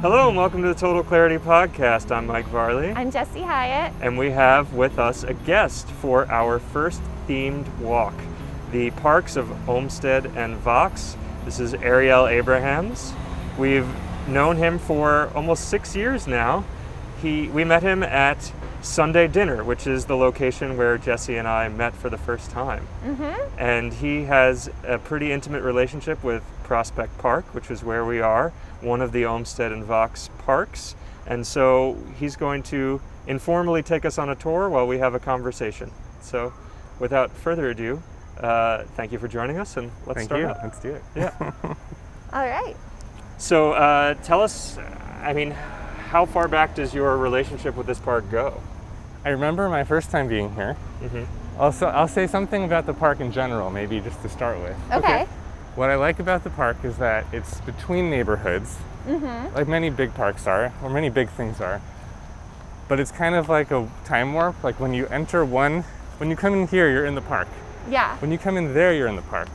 Hello and welcome to the Total Clarity Podcast. I'm Mike Varley. I'm Jessie Hyatt. And we have with us a guest for our first themed walk, the parks of Olmstead and Vaux. This is Ariel Abrahams. We've known him for almost 6 years now. We met him at Sunday Dinner, which is the location where Jessie and I met for the first time. Mm-hmm. And he has a pretty intimate relationship with Prospect Park, which is where we are, one of the Olmstead and Vaux parks. And so he's going to informally take us on a tour while we have a conversation. So without further ado, thank you for joining us, and let's start out. Let's do it. Yeah. All right. So tell us, how far back does your relationship with this park go? I remember my first time being here. Mm-hmm. Also, I'll say something about the park in general, maybe just to start with. Okay. What I like about the park is that it's between neighborhoods, like many big parks are, or many big things are. But it's kind of like a time warp. Like when you enter when you come in here, you're in the park. Yeah. When you come in there, you're in the park.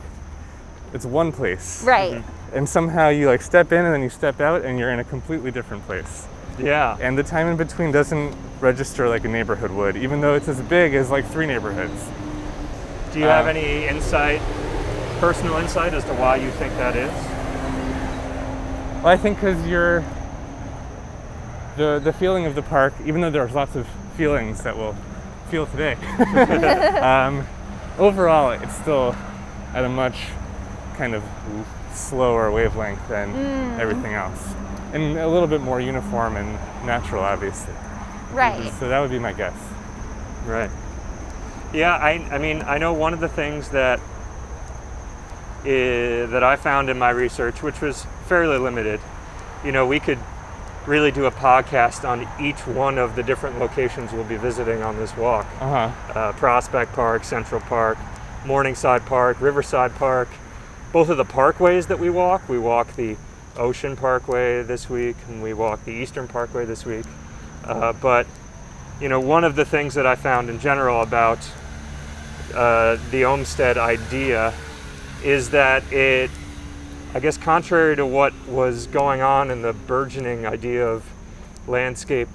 It's one place. Right. Mm-hmm. And somehow you like step in and then you step out and you're in a completely different place. Yeah. And the time in between doesn't register like a neighborhood would, even though it's as big as like 3 neighborhoods. Do you have any personal insight as to why you think that is? Well, I think because the feeling of the park, even though there's lots of feelings that we'll feel today, overall it's still at a much kind of slower wavelength than everything else. And a little bit more uniform and natural, obviously. Right. So that would be my guess. Right. Yeah, I know one of the things that I found in my research, which was fairly limited. We could really do a podcast on each one of the different locations we'll be visiting on this walk. Prospect Park, Central Park, Morningside Park, Riverside Park. Both of the parkways that we walk the Ocean Parkway this week, and we walk the Eastern Parkway this week. But one of the things that I found in general about the Olmsted idea is that it, I guess, contrary to what was going on in the burgeoning idea of landscape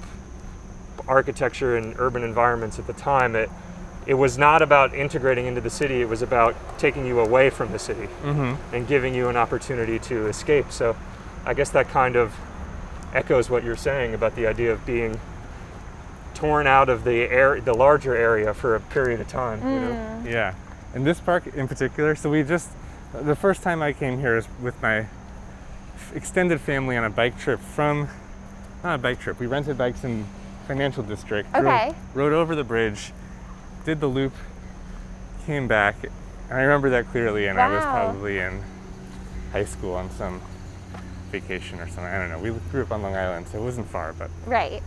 architecture and urban environments at the time, it was not about integrating into the city. It was about taking you away from the city and giving you an opportunity to escape. So I guess that kind of echoes what you're saying about the idea of being torn out of the larger area for a period of time. Yeah. And this park in particular, so the first time I came here is with my extended family on a bike trip not a bike trip, we rented bikes in Financial District, rode over the bridge, did the loop, came back, and I remember that clearly, and I was probably in high school on some vacation or something, I don't know. We grew up on Long Island, so it wasn't far, but... Right.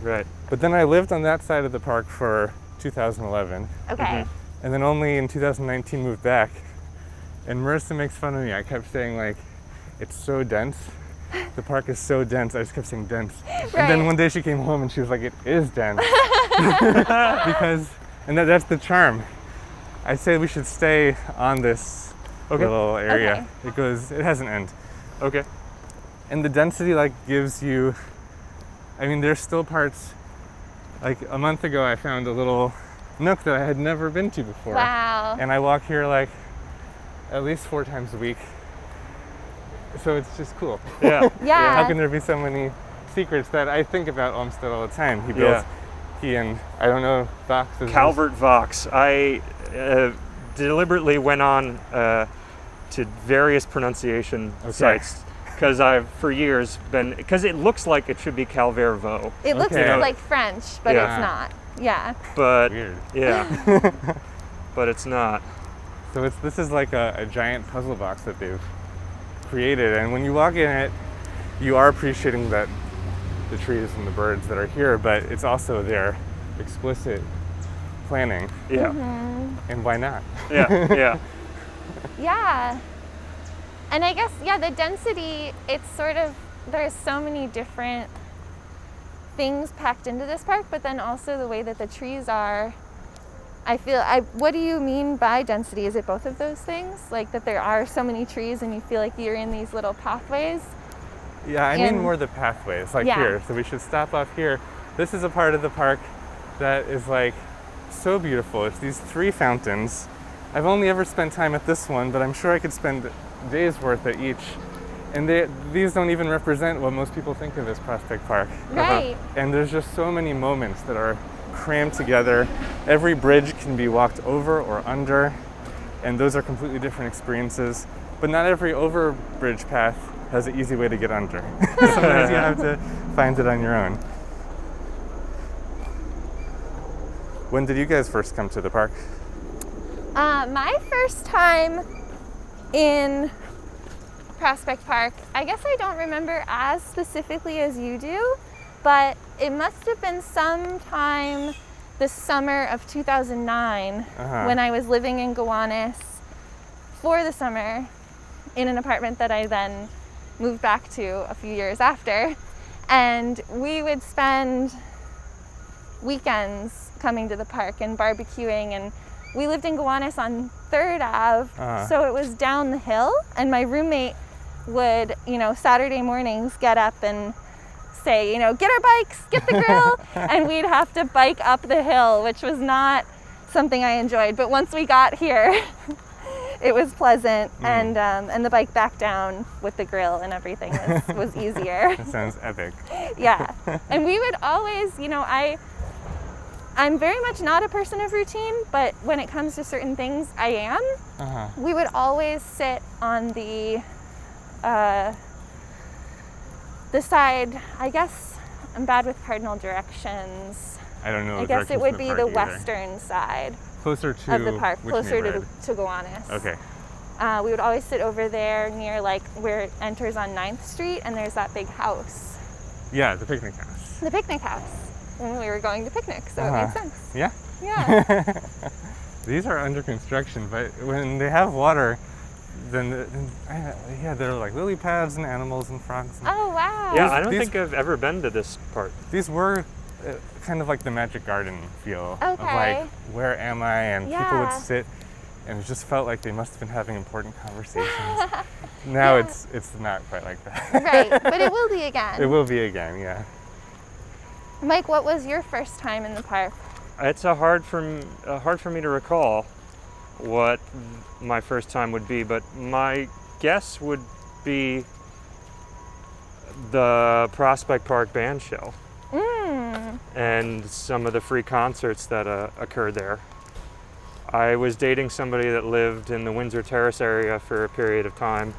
But then I lived on that side of the park for 2011. Okay. And then only in 2019 moved back. And Marissa makes fun of me. I kept saying, like, it's so dense. The park is so dense. I just kept saying dense. Right. And then one day she came home and she was like, it is dense. And that's the charm. I say we should stay on this little area because it has an end. Okay. And the density gives you, there's still parts, like a month ago I found a little nook that I had never been to before. Wow. And I walk here at least 4 times a week. So it's just cool. Yeah. Yeah. How can there be so many secrets that I think about Olmsted all the time? He and, I don't know, Vaux is Calvert Vaux. I deliberately went on to various pronunciation sites because I've for years because it looks like it should be Calvert Vaux. It looks like French, but it's not. Yeah. But weird. Yeah. But it's not. So this is like a giant puzzle box that they've created, and when you walk in it, you are appreciating the trees and the birds that are here, but it's also their explicit planning. Yeah. And why not? Yeah. Yeah. And I guess, the density, it's sort of, there's so many different things packed into this park, but then also the way that the trees are, what do you mean by density? Is it both of those things? Like that there are so many trees and you feel like you're in these little pathways? Yeah, I mean more the pathways, like here. So we should stop off here. This is a part of the park that is like so beautiful. It's these 3 fountains. I've only ever spent time at this one, but I'm sure I could spend days worth at each. And these don't even represent what most people think of as Prospect Park. Right. And there's just so many moments that are crammed together. Every bridge can be walked over or under, and those are completely different experiences. But not every overbridge path has an easy way to get under. Sometimes you have to find it on your own. When did you guys first come to the park? My first time in Prospect Park, I guess I don't remember as specifically as you do, but it must have been sometime the summer of 2009 when I was living in Gowanus for the summer in an apartment that I then moved back to a few years after. And we would spend weekends coming to the park and barbecuing, and we lived in Gowanus on 3rd Ave, so it was down the hill, and my roommate would, Saturday mornings get up and say, get our bikes, get the grill, and we'd have to bike up the hill, which was not something I enjoyed. But once we got here, it was pleasant, and the bike back down with the grill and everything was easier. That sounds epic. Yeah, and we would always, I'm very much not a person of routine, but when it comes to certain things, I am. We would always sit on the side, I guess I'm bad with cardinal directions. I don't know. I guess it would be the western side closer to of the park, closer to Gowanus. Okay. We would always sit over there near where it enters on 9th Street, and there's that big house. Yeah, the picnic house. The picnic house. When we were going to picnic, so it made sense. Yeah? Yeah. These are under construction, but when they have water, then they're like lily pads and animals and frogs. Oh, wow. Yeah, I don't think I've ever been to this part. These were kind of like the Magic Garden feel. Okay. Of like, where am I? And people would sit, and it just felt like they must have been having important conversations. Now it's not quite like that. Right, but it will be again. It will be again, yeah. Mike, what was your first time in the park? It's hard for me to recall what my first time would be, but my guess would be the Prospect Park band shell and some of the free concerts that occurred there. I was dating somebody that lived in the Windsor Terrace area for a period of time,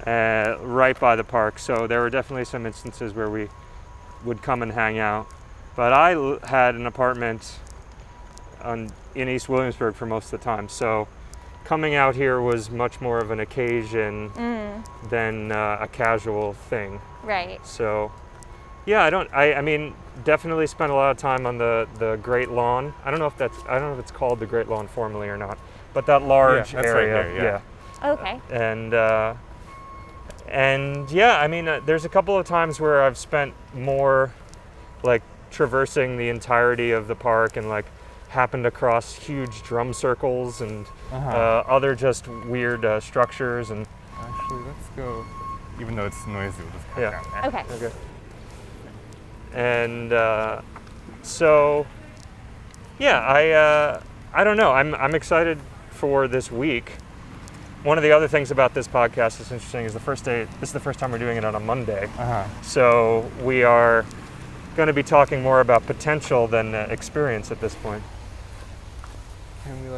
right by the park, so there were definitely some instances where we would come and hang out. But I had an apartment in East Williamsburg for most of the time, so coming out here was much more of an occasion than a casual thing. Right. So, yeah, I mean, definitely spent a lot of time on the Great Lawn. I don't know if it's called the Great Lawn formally or not, but that large area. Right there, yeah. Okay. And yeah, I mean, there's a couple of times where I've spent more like traversing the entirety of the park and like happened across huge drum circles and other just weird structures. And actually, let's go. Even though it's noisy, we'll just cut down there. Okay. And so, yeah, I don't know. I'm excited for this week. One of the other things about this podcast that's interesting is this is the first time we're doing it on a Monday. So we are going to be talking more about potential than experience at this point. Can we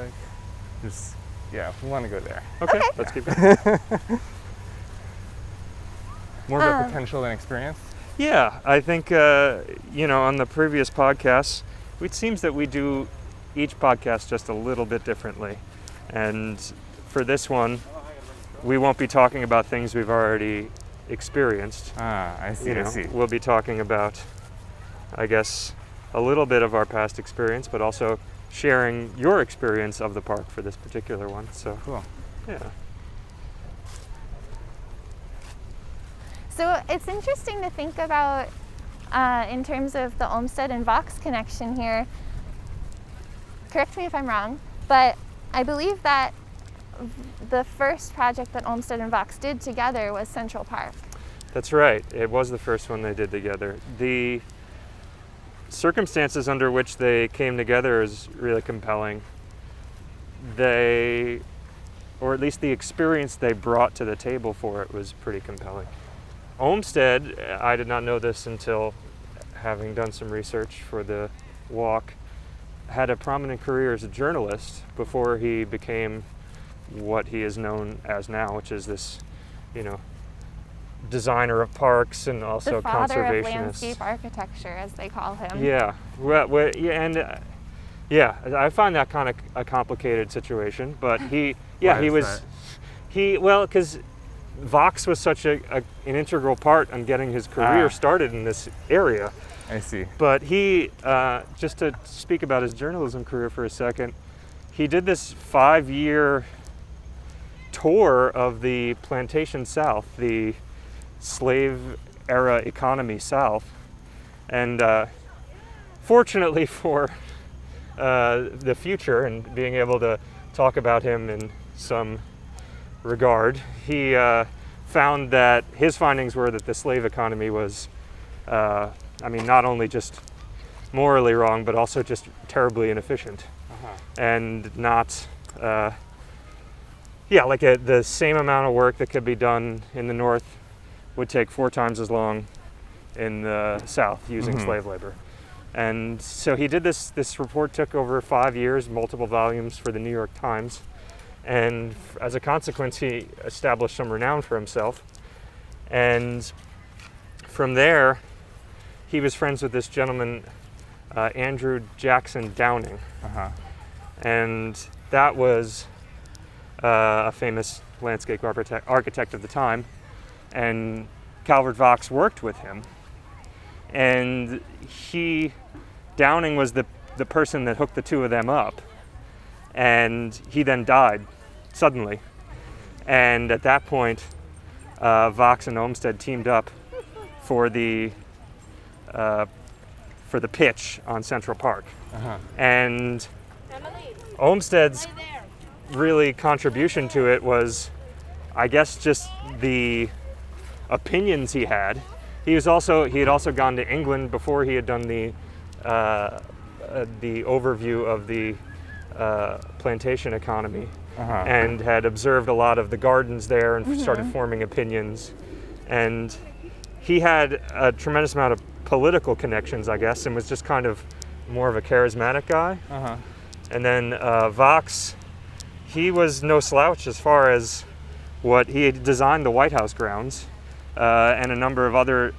we want to go there. Okay. Let's keep going. More about potential than experience? Yeah, I think, on the previous podcasts, it seems that we do each podcast just a little bit differently. And for this one, we won't be talking about things we've already experienced. I see, I see. We'll be talking about, I guess, a little bit of our past experience, but also sharing your experience of the park for this particular one. So, cool. Yeah. So it's interesting to think about in terms of the Olmstead and Vaux connection here. Correct me if I'm wrong, but I believe that the first project that Olmstead and Vaux did together was Central Park. That's right. It was the first one they did together. The circumstances under which they came together is really compelling. Or at least the experience they brought to the table for it was pretty compelling. Olmsted, I did not know this until having done some research for the walk, had a prominent career as a journalist before he became what he is known as now, which is this, designer of parks and also the father conservationist. of landscape architecture, as they call him. Yeah, I find that kind of a complicated situation, but because Vaux was such an integral part in getting his career started in this area. I see. But he, just to speak about his journalism career for a second, he did this 5-year tour of the plantation South, the slave era economy South. And fortunately for the future and being able to talk about him in some regard, he found that his findings were that the slave economy was, not only just morally wrong, but also just terribly inefficient. And not, the same amount of work that could be done in the North would take 4 times as long in the South using slave labor. And so he did this report took over 5 years, multiple volumes for the New York Times. And as a consequence, he established some renown for himself. And from there, he was friends with this gentleman, Andrew Jackson Downing. And that was a famous landscape architect of the time. And Calvert Vaux worked with him. And Downing was the person that hooked the two of them up. And he then died suddenly. And at that point, Vaux and Olmsted teamed up for the pitch on Central Park. And Olmsted's really contribution to it was, I guess, just the opinions he had. He had also gone to England before he had done the overview of the plantation economy, and had observed a lot of the gardens there and started forming opinions. And he had a tremendous amount of political connections, I guess, and was just kind of more of a charismatic guy. And then Vaux, he was no slouch as far as what he had designed the White House grounds and a number of other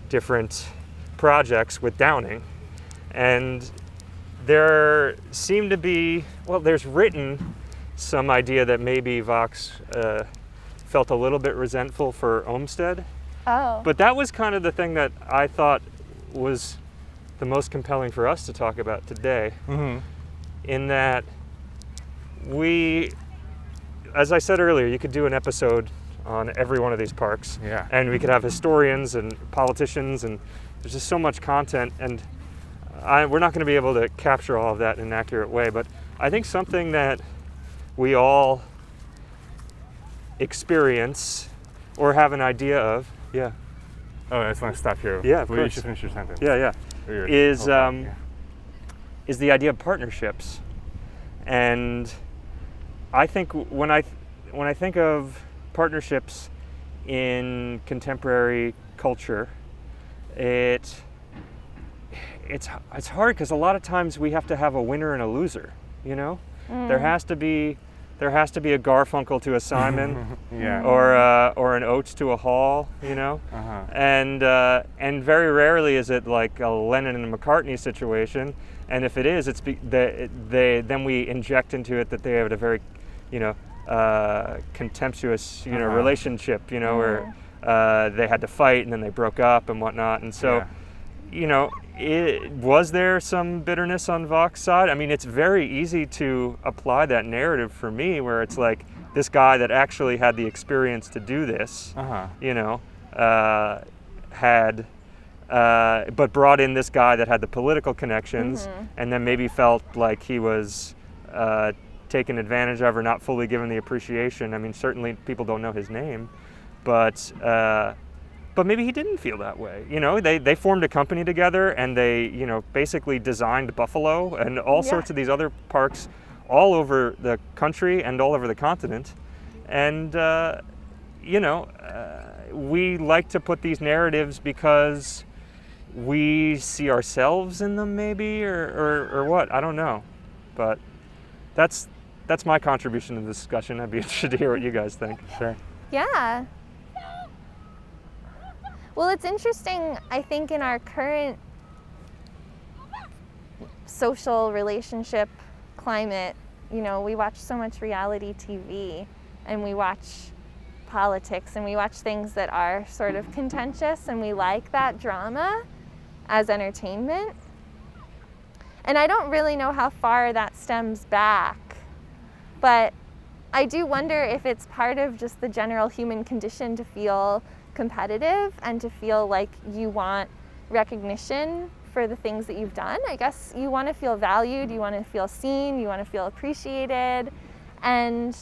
different projects with Downing. And there seemed to be, there's written some idea that maybe Vaux felt a little bit resentful for Olmsted. But that was kind of the thing that I thought was the most compelling for us to talk about today. In that as I said earlier, you could do an episode on every one of these parks. And we could have historians and politicians, and there's just so much content, and we're not going to be able to capture all of that in an accurate way, but I think something that we all experience or have an idea of, Oh, I just want to stop here. Yeah, of course. You should finish your sentence. Is the idea of partnerships. And I think when I think of partnerships in contemporary culture, it's hard because a lot of times we have to have a winner and a loser. There has to be a Garfunkel to a Simon, or an Oates to a Hall, and very rarely is it like a Lennon and a McCartney situation. And if it is, then we inject into it that they have a very, contemptuous, relationship, where they had to fight and then they broke up and whatnot. And so, was there some bitterness on Vaux's side? I mean, it's very easy to apply that narrative for me, where it's like this guy that actually had the experience to do this, but brought in this guy that had the political connections, and then maybe felt like he was taken advantage of or not fully given the appreciation. I mean, certainly people don't know his name, but maybe he didn't feel that way. You know, they formed a company together, and they, you know, basically designed Buffalo and all sorts of these other parks all over the country and all over the continent. And, you know, we like to put these narratives because we see ourselves in them, maybe, or what, I don't know. But that's my contribution to the discussion. I'd be interested to hear what you guys think. Sure. Yeah. Well, it's interesting, I think, in our current social relationship climate, you know, we watch so much reality TV, and we watch politics, and we watch things that are sort of contentious, and we like that drama as entertainment. And I don't really know how far that stems back, but I do wonder if it's part of just the general human condition to feel competitive and to feel like you want recognition for the things that you've done. I guess you want to feel valued, you want to feel seen, you want to feel appreciated. And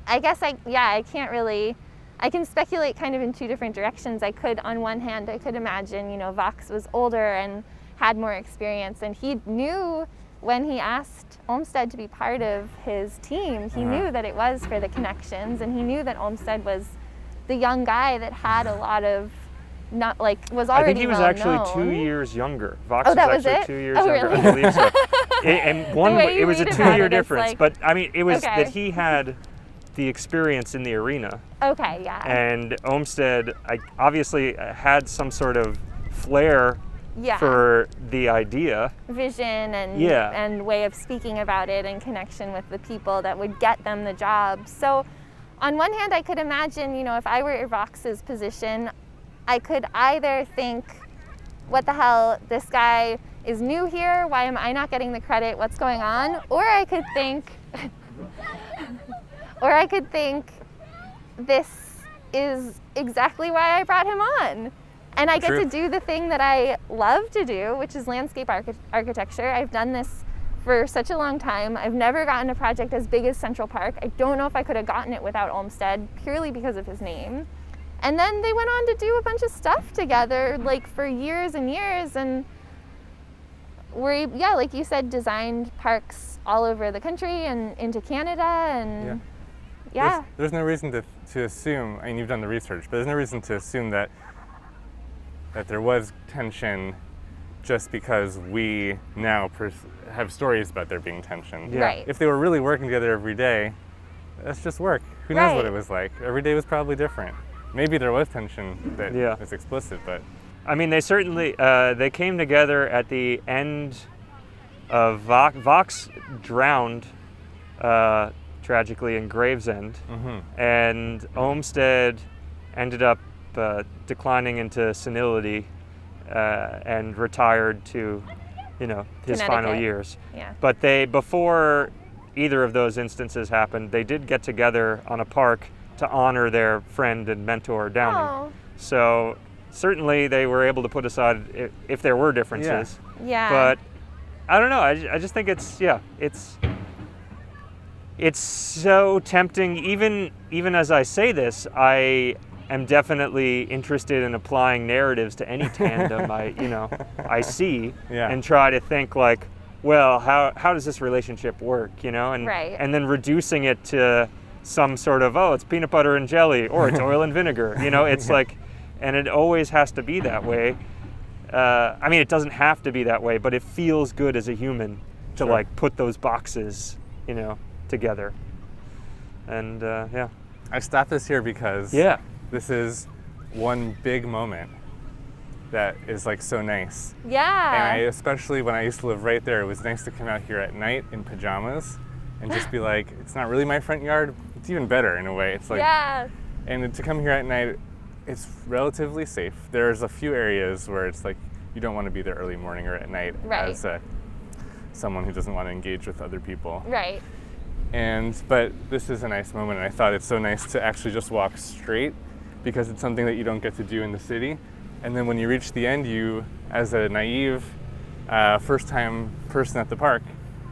I guess I can speculate kind of in two different directions. I could, on one hand, I could imagine, you know, Vaux was older and had more experience, and he knew when he asked Olmsted to be part of his team, he knew that it was for the connections, and he knew that Olmsted was the young guy that had a lot of, not like, was already I think he was well actually known. 2 years younger. Vaux Oh, that was was actually it? 2 years Oh, younger, really? I believe so. It was a read about 2-year it, it's difference, like, but I mean, it was okay. that he had the experience in the arena. Okay, yeah. And Olmsted obviously had some sort of flair Yeah. for the idea. Vision and way of speaking about it and connection with the people that would get them the job. So on one hand, I could imagine, you know, if I were Vaux's position, I could either think, what the hell, this guy is new here, why am I not getting the credit, what's going on? Or I could think, this is exactly why I brought him on. And I get True. to do the thing that I love to do, which is landscape architecture. I've done this for such a long time. I've never gotten a project as big as Central Park. I don't know if I could have gotten it without Olmsted, purely because of his name. And then they went on to do a bunch of stuff together, like for years and years. And we, like you said, designed parks all over the country and into Canada. And There's no reason to assume, I mean, you've done the research, but there's no reason to assume that there was tension just because we now have stories about there being tension. Yeah. Right. If they were really working together every day, that's just work. Who knows what it was like? Every day was probably different. Maybe there was tension that was explicit, but... I mean, they certainly, they came together at the end of Vaux drowned tragically in Gravesend, and Olmsted ended up declining into senility and retired to, you know, his final years. Yeah. But before either of those instances happened, they did get together on a park to honor their friend and mentor Downing. Oh. So certainly they were able to put aside if there were differences. Yeah. But I don't know. I just think it's so tempting. Even as I say this, I am definitely interested in applying narratives to any tandem I see, and try to think like, well, how does this relationship work, and Right. and then reducing it to some sort of, it's peanut butter and jelly, or it's oil and vinegar, it's like, and it always has to be that way. I mean, it doesn't have to be that way, but it feels good as a human to like put those boxes, together. And I stopped this here because this is one big moment that is like so nice. Yeah. And especially when I used to live right there, it was nice to come out here at night in pajamas and just be like, it's not really my front yard. It's even better in a way. It's like, and to come here at night, it's relatively safe. There's a few areas where it's like you don't want to be there early morning or at night as someone who doesn't want to engage with other people. Right. But this is a nice moment, and I thought it's so nice to actually just walk straight because it's something that you don't get to do in the city. And then when you reach the end, you, as a naive, first-time person at the park,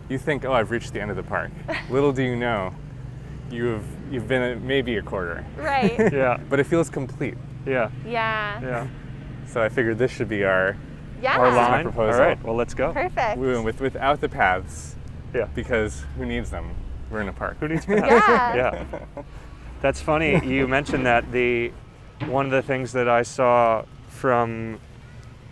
you think, oh, I've reached the end of the park. Little do you know, you've been maybe a quarter. Right. Yeah. But it feels complete. Yeah. Yeah. Yeah. So I figured this should be our Our line. my proposal. All right. Well, let's go. Perfect. We went without the paths. Yeah. Because who needs them? We're in a park. Who needs paths? Yeah. Yeah. That's funny. You mentioned that one of the things that I saw from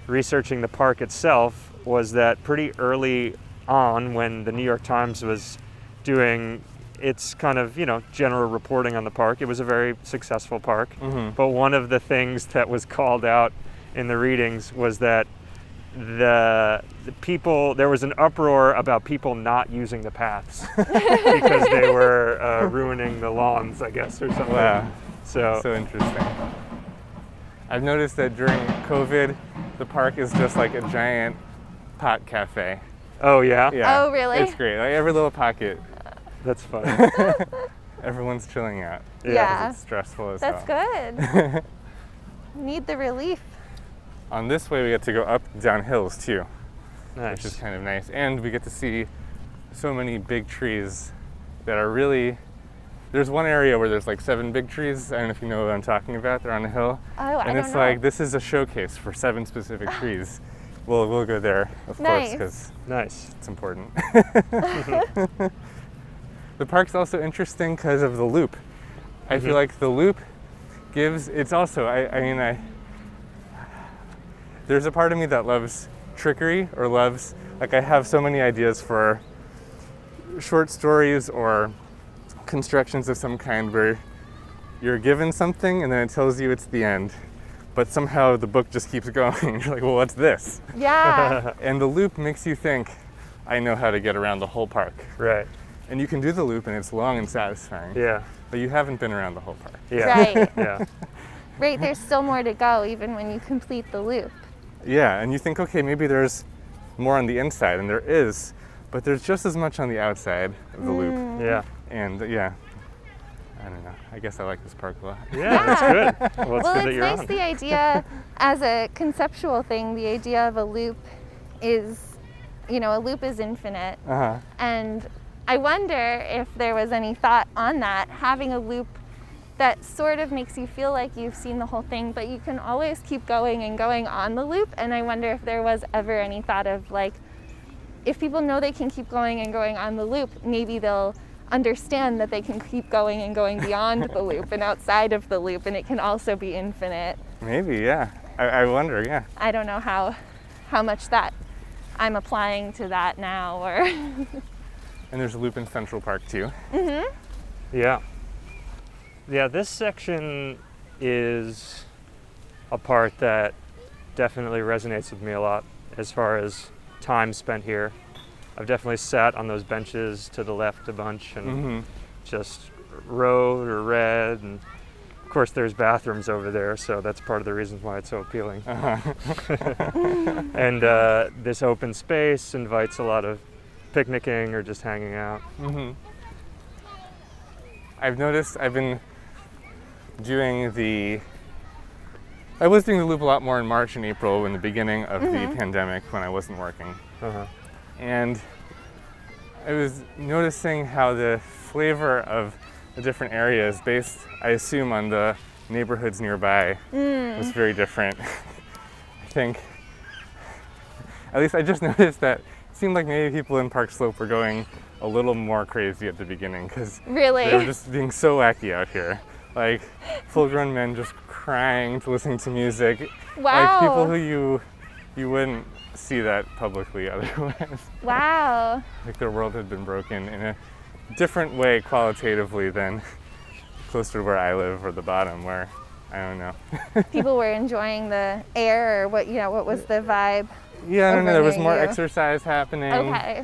researching the park itself was that pretty early on, when the New York Times was doing its kind of, general reporting on the park, it was a very successful park. Mm-hmm. But one of the things that was called out in the readings was that the people, there was an uproar about people not using the paths because they were ruining the lawns, I guess, or something. Wow. So interesting. I've noticed that during COVID, the park is just like a giant pot cafe. Oh, yeah? Yeah. Oh, really? It's great. Like every little pocket, That's funny. everyone's chilling out. Yeah. It's stressful as That's hell. good. Need the relief. On this way, we get to go up down hills too, Nice. which is kind of nice. And we get to see so many big trees that are really, there's one area where there's like 7 big trees. I don't know if you know what I'm talking about. They're on a hill. Oh, I And don't it's know. like, this is a showcase for 7 specific trees. We'll go there, of Nice. course, because Nice. it's important. The park's also interesting because of the loop. I feel like the loop gives, it's also, there's a part of me that loves trickery or loves, like I have so many ideas for short stories or constructions of some kind where you're given something and then it tells you it's the end. But somehow the book just keeps going. You're like, well, what's this? Yeah. And the loop makes you think, I know how to get around the whole park. Right. And you can do the loop and it's long and satisfying. Yeah. But you haven't been around the whole park. Yeah. Right. Yeah. Right, there's still more to go even when you complete the loop. Yeah, and you think, okay, maybe there's more on the inside, and there is, but there's just as much on the outside of the loop. Yeah. And yeah, I don't know. I guess I like this park a lot. Yeah, that's good. Well, it's good that It's you're nice on. the idea as a conceptual thing, the idea of a loop is, a loop is infinite. Uh-huh. And I wonder if there was any thought on that, having a loop that sort of makes you feel like you've seen the whole thing, but you can always keep going and going on the loop. And I wonder if there was ever any thought of like, if people know they can keep going and going on the loop, maybe they'll understand that they can keep going and going beyond the loop and outside of the loop, and it can also be infinite. Maybe, yeah. I wonder, yeah. I don't know how much that I'm applying to that now, or And there's a loop in Central Park too. Yeah. Yeah, this section is a part that definitely resonates with me a lot as far as time spent here. I've definitely sat on those benches to the left a bunch and just wrote or read, and of course there's bathrooms over there, so that's part of the reason why it's so appealing. And this open space invites a lot of picnicking or just hanging out. I've noticed I was doing the loop a lot more in March and April in the beginning of the pandemic when I wasn't working. And I was noticing how the flavor of the different areas, based, I assume, on the neighborhoods nearby, was very different. I think, at least I just noticed that it seemed like maybe people in Park Slope were going a little more crazy at the beginning because really, they were just being so wacky out here. Like full-grown men just crying to listening to music. Wow. Like people who you wouldn't see that publicly otherwise. Wow. Like their world had been broken in a different way qualitatively than closer to where I live or the bottom where, I don't know. People were enjoying the air, or what was the vibe? Yeah, I don't know, there was over more you. exercise happening. Okay.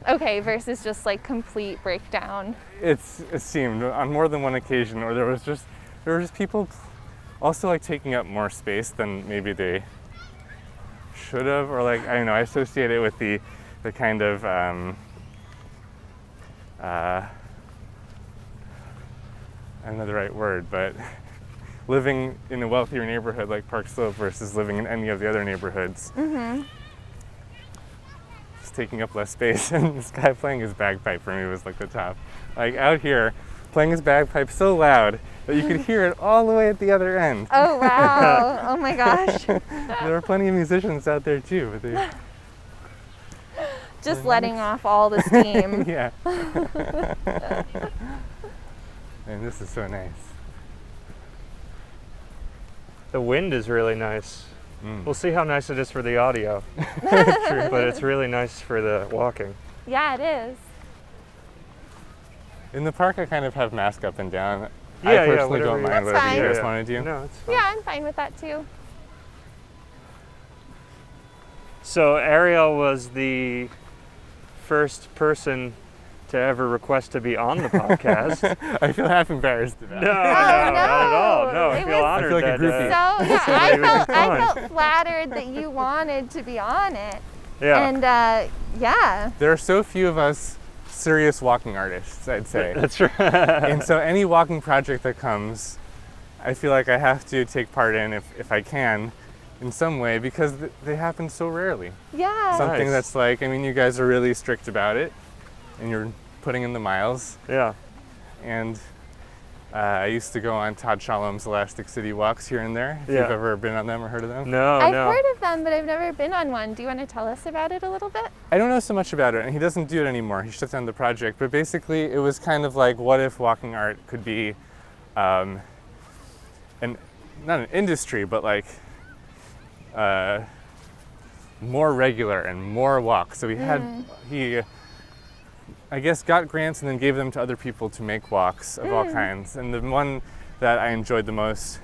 Okay, versus just like complete breakdown. It seemed on more than one occasion, or there were just people also like taking up more space than maybe they should have, or like, I don't know, I associate it with the kind of I don't know the right word, but living in a wealthier neighborhood like Park Slope versus living in any of the other neighborhoods. Just taking up less space, and this guy playing his bagpipe for me was like the top. Like out here, playing his bagpipe so loud that you could hear it all the way at the other end. Oh, wow. Oh my gosh. There were plenty of musicians out there too, but they Just letting off all the steam. yeah. And this is so nice. The wind is really nice. Mm. We'll see how nice it is for the audio. True, but it's really nice for the walking. Yeah, it is. In the park, I kind of have mask up and down. Yeah, I personally don't mind That's whatever fine. you guys want to do. No, it's fine. Yeah, I'm fine with that too. So Ariel was the first person to ever request to be on the podcast. I feel half embarrassed about No, it. not at all. No, I It feel was- honored I feel like a that. groupie. So yeah, somebody was I on. felt flattered that you wanted to be on it. Yeah, And yeah. There are so few of us serious walking artists, I'd say. that's right. And so any walking project that comes, I feel like I have to take part in if I can in some way, because they happen so rarely. Yeah. Something Nice. that's like, I mean, you guys are really strict about it and you're putting in the miles. Yeah. And I used to go on Todd Shalom's Elastic City walks here and there. If Yeah. you've ever been on them or heard of them. No, I've no. heard of them, but I've never been on one. Do you want to tell us about it a little bit? I don't know so much about it, and he doesn't do it anymore. He shut down the project. But basically, it was kind of like, what if walking art could be, not an industry, but like more regular and more walks. So he I guess got grants and then gave them to other people to make walks of all kinds. And the one that I enjoyed the most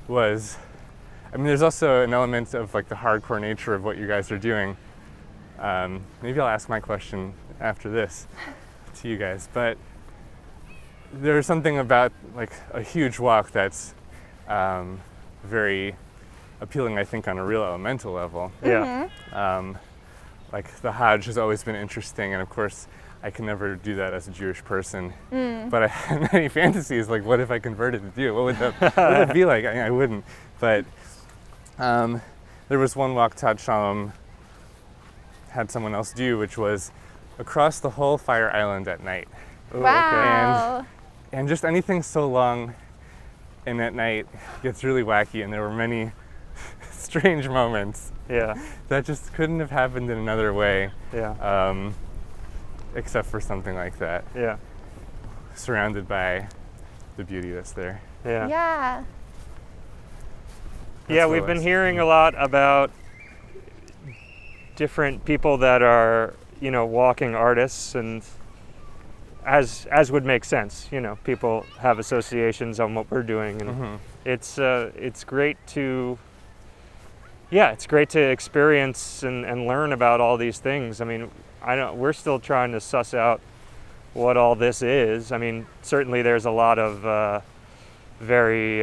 was, I mean, there's also an element of like the hardcore nature of what you guys are doing. Maybe I'll ask my question after this to you guys, but there's something about like a huge walk that's very appealing, I think, on a real elemental level. Yeah. Like the Hajj has always been interesting, and of course I can never do that as a Jewish person. But I had many fantasies, like what if I converted to do it? What would that be like? I wouldn't. But there was one walk Todd Shalom had someone else do, which was across the whole Fire Island at night. Ooh, Wow. And just anything so long and at night gets really wacky, and there were many strange moments Yeah. that just couldn't have happened in another way, Yeah. except for something like that, Yeah. surrounded by the beauty that's there. Yeah. Yeah. Yeah, what we've it been was. hearing a lot about different people that are, walking artists, and as would make sense, people have associations on what we're doing, and it's great to experience and learn about all these things. I mean, we're still trying to suss out what all this is. I mean, certainly there's a lot of very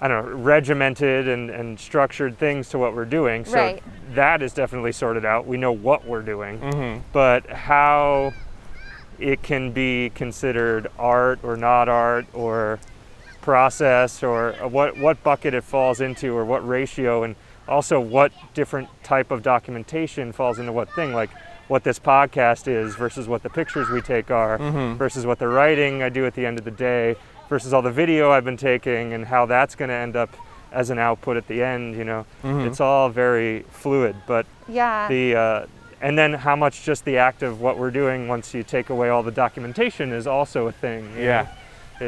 regimented and structured things to what we're doing. So Right. that is definitely sorted out. We know what we're doing, but how it can be considered art or not art, or process, or what bucket it falls into, or what ratio, and also what different type of documentation falls into what thing, like what this podcast is versus what the pictures we take are, versus what the writing I do at the end of the day, versus all the video I've been taking, and how that's going to end up as an output at the end. It's all very fluid, but Yeah. and then how much just the act of what we're doing once you take away all the documentation is also a thing. you Yeah. know?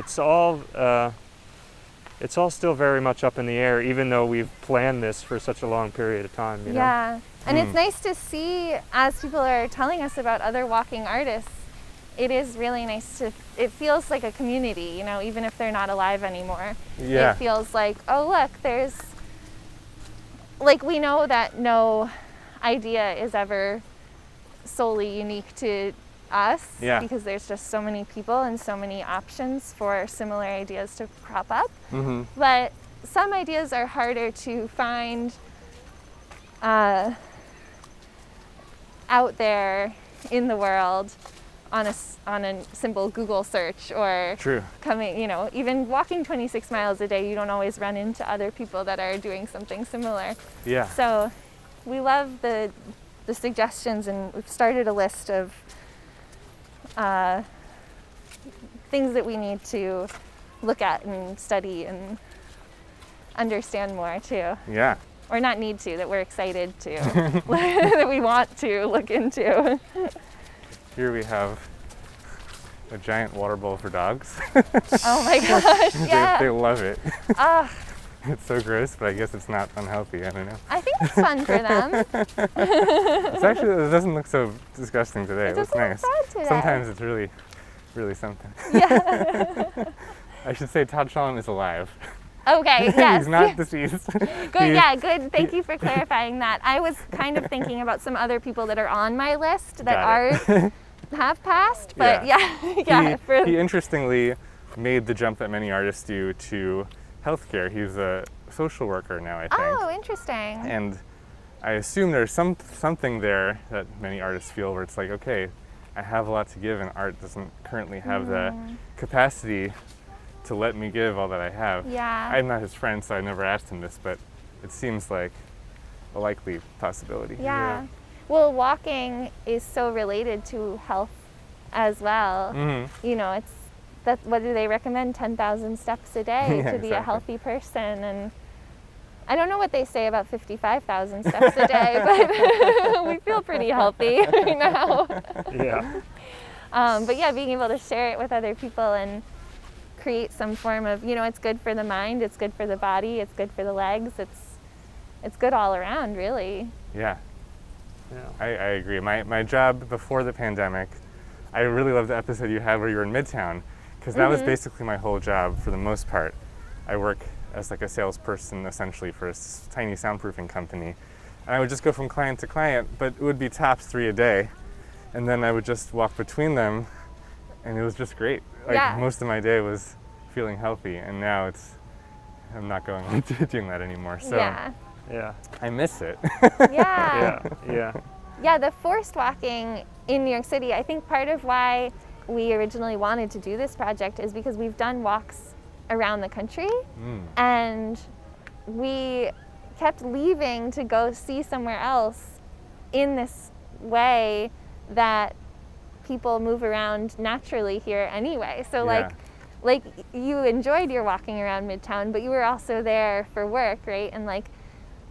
It's all still very much up in the air, even though we've planned this for such a long period of time. Yeah. And it's nice to see, as people are telling us about other walking artists, it is really nice it feels like a community, even if they're not alive anymore. Yeah. It feels like, oh, look, we know that no idea is ever solely unique to us, Yeah. because there's just so many people and so many options for similar ideas to crop up. But some ideas are harder to find out there in the world on a simple Google search, or True. even walking 26 miles a day, you don't always run into other people that are doing something similar. Yeah. So we love the the suggestions, and we've started a list of things that we need to look at and study and understand more too. Yeah. Or not need to, that we're excited to, that we want to look into. Here we have a giant water bowl for dogs. Oh my gosh, yeah. They love it. Ugh. It's so gross, but I guess it's not unhealthy. I don't know. I think it's fun for them. It's actually, it doesn't look so disgusting today. It looks doesn't nice. look bad today. Sometimes it's really, really something. Yeah. I should say Todd Shalom is alive. Okay, yes. He's not deceased. Good, yeah, good. Thank you for clarifying that. I was kind of thinking about some other people that are on my list that have passed, but yeah. He interestingly made the jump that many artists do to healthcare. He's a social worker now, I think. Oh, interesting. And I assume there's something there that many artists feel where it's like, okay, I have a lot to give, and art doesn't currently have the capacity to let me give all that I have. Yeah. I'm not his friend, so I never asked him this, but it seems like a likely possibility. Yeah. Well, walking is so related to health as well. Mm-hmm. You know, what do they recommend? 10,000 steps a day to be a healthy person. And I don't know what they say about 55,000 steps a day, but we feel pretty healthy right now. Yeah. But yeah, being able to share it with other people and create some form of, you know, it's good for the mind, it's good for the body, it's good for the legs, it's good all around, really. Yeah. Yeah. I agree. My job before the pandemic, I really loved the episode you had where you were in Midtown, because that was basically my whole job for the most part. I work as like a salesperson essentially for a tiny soundproofing company. And I would just go from client to client, but it would be tops 3 a day. And then I would just walk between them, and it was just great. Like most of my day was feeling healthy, and now I'm not going to doing that anymore. So Yeah. I miss it. Yeah, the forced walking in New York City, I think part of why we originally wanted to do this project is because we've done walks around the country, and we kept leaving to go see somewhere else in this way that people move around naturally here anyway. So like you enjoyed your walking around Midtown, but you were also there for work, right? And like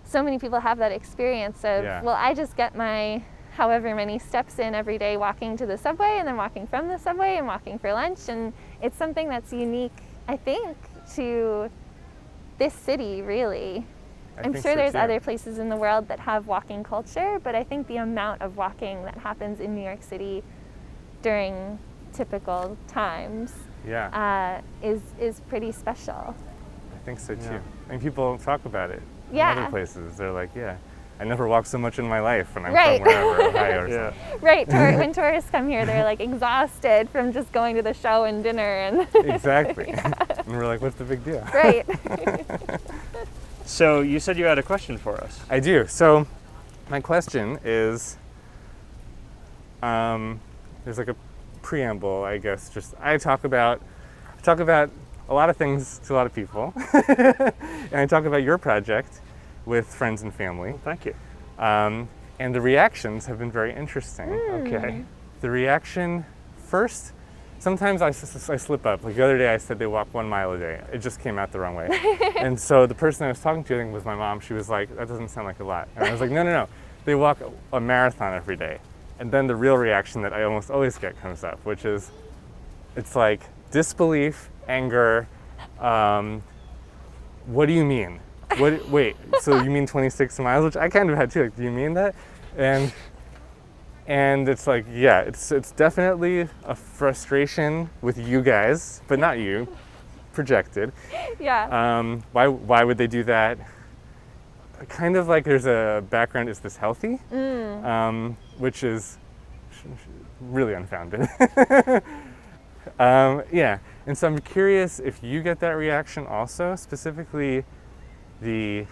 so many people have that experience of, well, I just get my however many steps in every day walking to the subway, and then walking from the subway, and walking for lunch. And it's something that's unique, I think, to this city, really. I'm sure there's other places in the world that have walking culture, but I think the amount of walking that happens in New York City during typical times is pretty special. I think so too. I mean, people talk about it in Yeah. other places. They're like, yeah, I never walked so much in my life when I'm from wherever, Ohio or something. Right, when tourists come here, they're like exhausted from just going to the show and dinner. And Exactly. And we're like, what's the big deal? Right. So you said you had a question for us. I do. So my question is, there's like a preamble, I guess. Just I talk about a lot of things to a lot of people, and I talk about your project with friends and family. Well, thank you. And the reactions have been very interesting. Okay. The reaction first. Sometimes I slip up. Like the other day I said they walk 1 mile a day. It just came out the wrong way. And so the person I was talking to, I think was my mom, she was like, that doesn't sound like a lot. And I was like, no. They walk a marathon every day. And then the real reaction that I almost always get comes up, which is, it's like disbelief, anger, what do you mean? Wait, so you mean 26 miles? Which I kind of had too, like, do you mean that? And it's like, yeah, it's definitely a frustration with you guys, but not you, projected. Yeah. Why would they do that? Kind of like there's a background, is this healthy? Which is really unfounded. Yeah, and so I'm curious if you get that reaction also, specifically the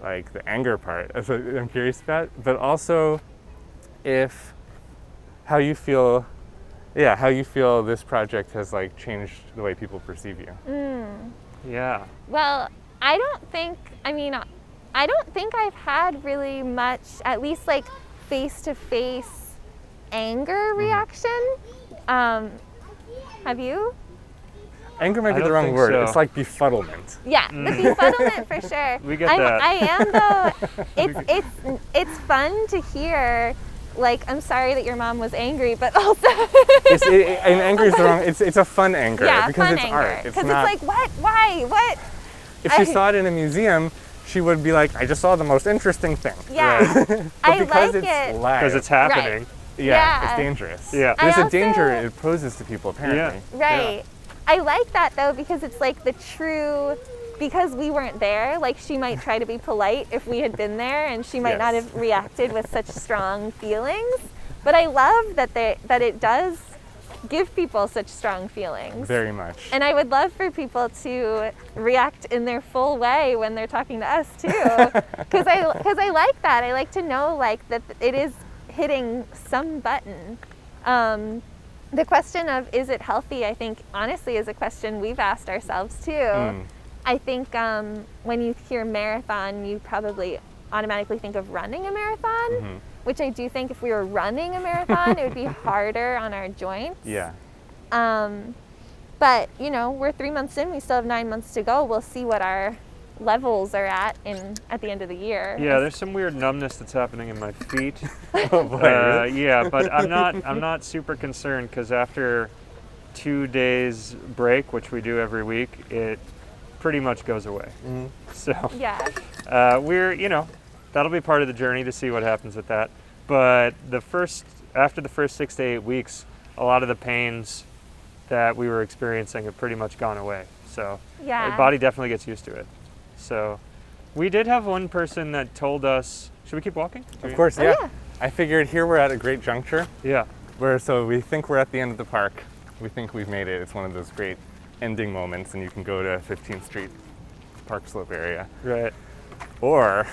like the anger part. That's what I'm curious about, but also how you feel this project has like changed the way people perceive you. Yeah. Well, I don't think, I mean, I don't think I've had really much, at least like face-to-face anger reaction. Have you? Anger might I be the don't wrong think word. so. It's like befuddlement. Yeah, the befuddlement for sure. We get that. I am though. It's fun to hear. Like, I'm sorry that your mom was angry, but also And anger is the wrong. It's a fun anger because fun it's anger. art. Because it's like, what? Why? What? If she saw it in a museum, she would be like, I just saw the most interesting thing. Yeah, But I because like it's it. live, Because it's happening. yeah, Yeah. it's dangerous. Yeah. There's I a danger also- it poses to people apparently. Right. I like that though because it's like the true. Because we weren't there, like she might try to be polite if we had been there, and she might not Yes. have reacted with such strong feelings. But I love that it does give people such strong feelings. Very much. And I would love for people to react in their full way when they're talking to us too, because I like that. I like to know like that it is hitting some button. The question of is it healthy, I think honestly is a question we've asked ourselves too. I think when you hear marathon, you probably automatically think of running a marathon, which I do think if we were running a marathon, it would be harder on our joints. Yeah. But, you know, we're 3 months in, we still have 9 months to go. We'll see what our levels are at the end of the year. Yeah, there's some weird numbness that's happening in my feet. Oh boy. Really? Yeah, but I'm not super concerned because after 2 days break, which we do every week, it pretty much goes away. So Yeah. That'll be part of the journey to see what happens with that. But after the first 6 to 8 weeks, a lot of the pains that we were experiencing have pretty much gone away. So Yeah. the body definitely gets used to it. So we did have one person that told us, should we keep walking? Of course, Oh, yeah. yeah. I figured here we're at a great juncture Yeah. so we think we're at the end of the park. We think we've made it. It's one of those great ending moments, and you can go to 15th Street Park Slope area. Right. Or,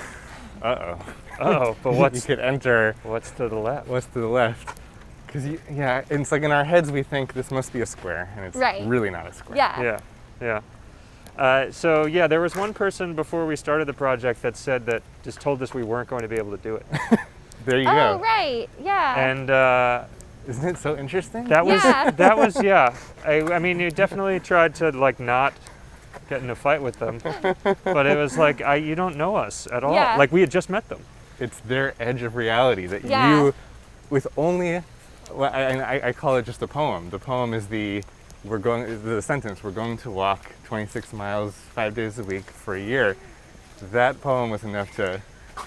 Oh, but you could enter what's to the left? what's to the left. Because, it's like in our heads we think this must be a square, and it's Right. really not a square. Yeah. Yeah. There was one person before we started the project that said that just told us we weren't going to be able to do it. There you Oh, go. right. Yeah. And Isn't it so interesting? that was Yeah. I mean, you definitely tried to like not get in a fight with them, but it was like you don't know us at all. Yeah. Like we had just met them. It's their edge of reality that Yeah. you, with only, well, I call it just a poem. The poem is the sentence, we're going to walk 26 miles 5 days a week for a year. That poem was enough to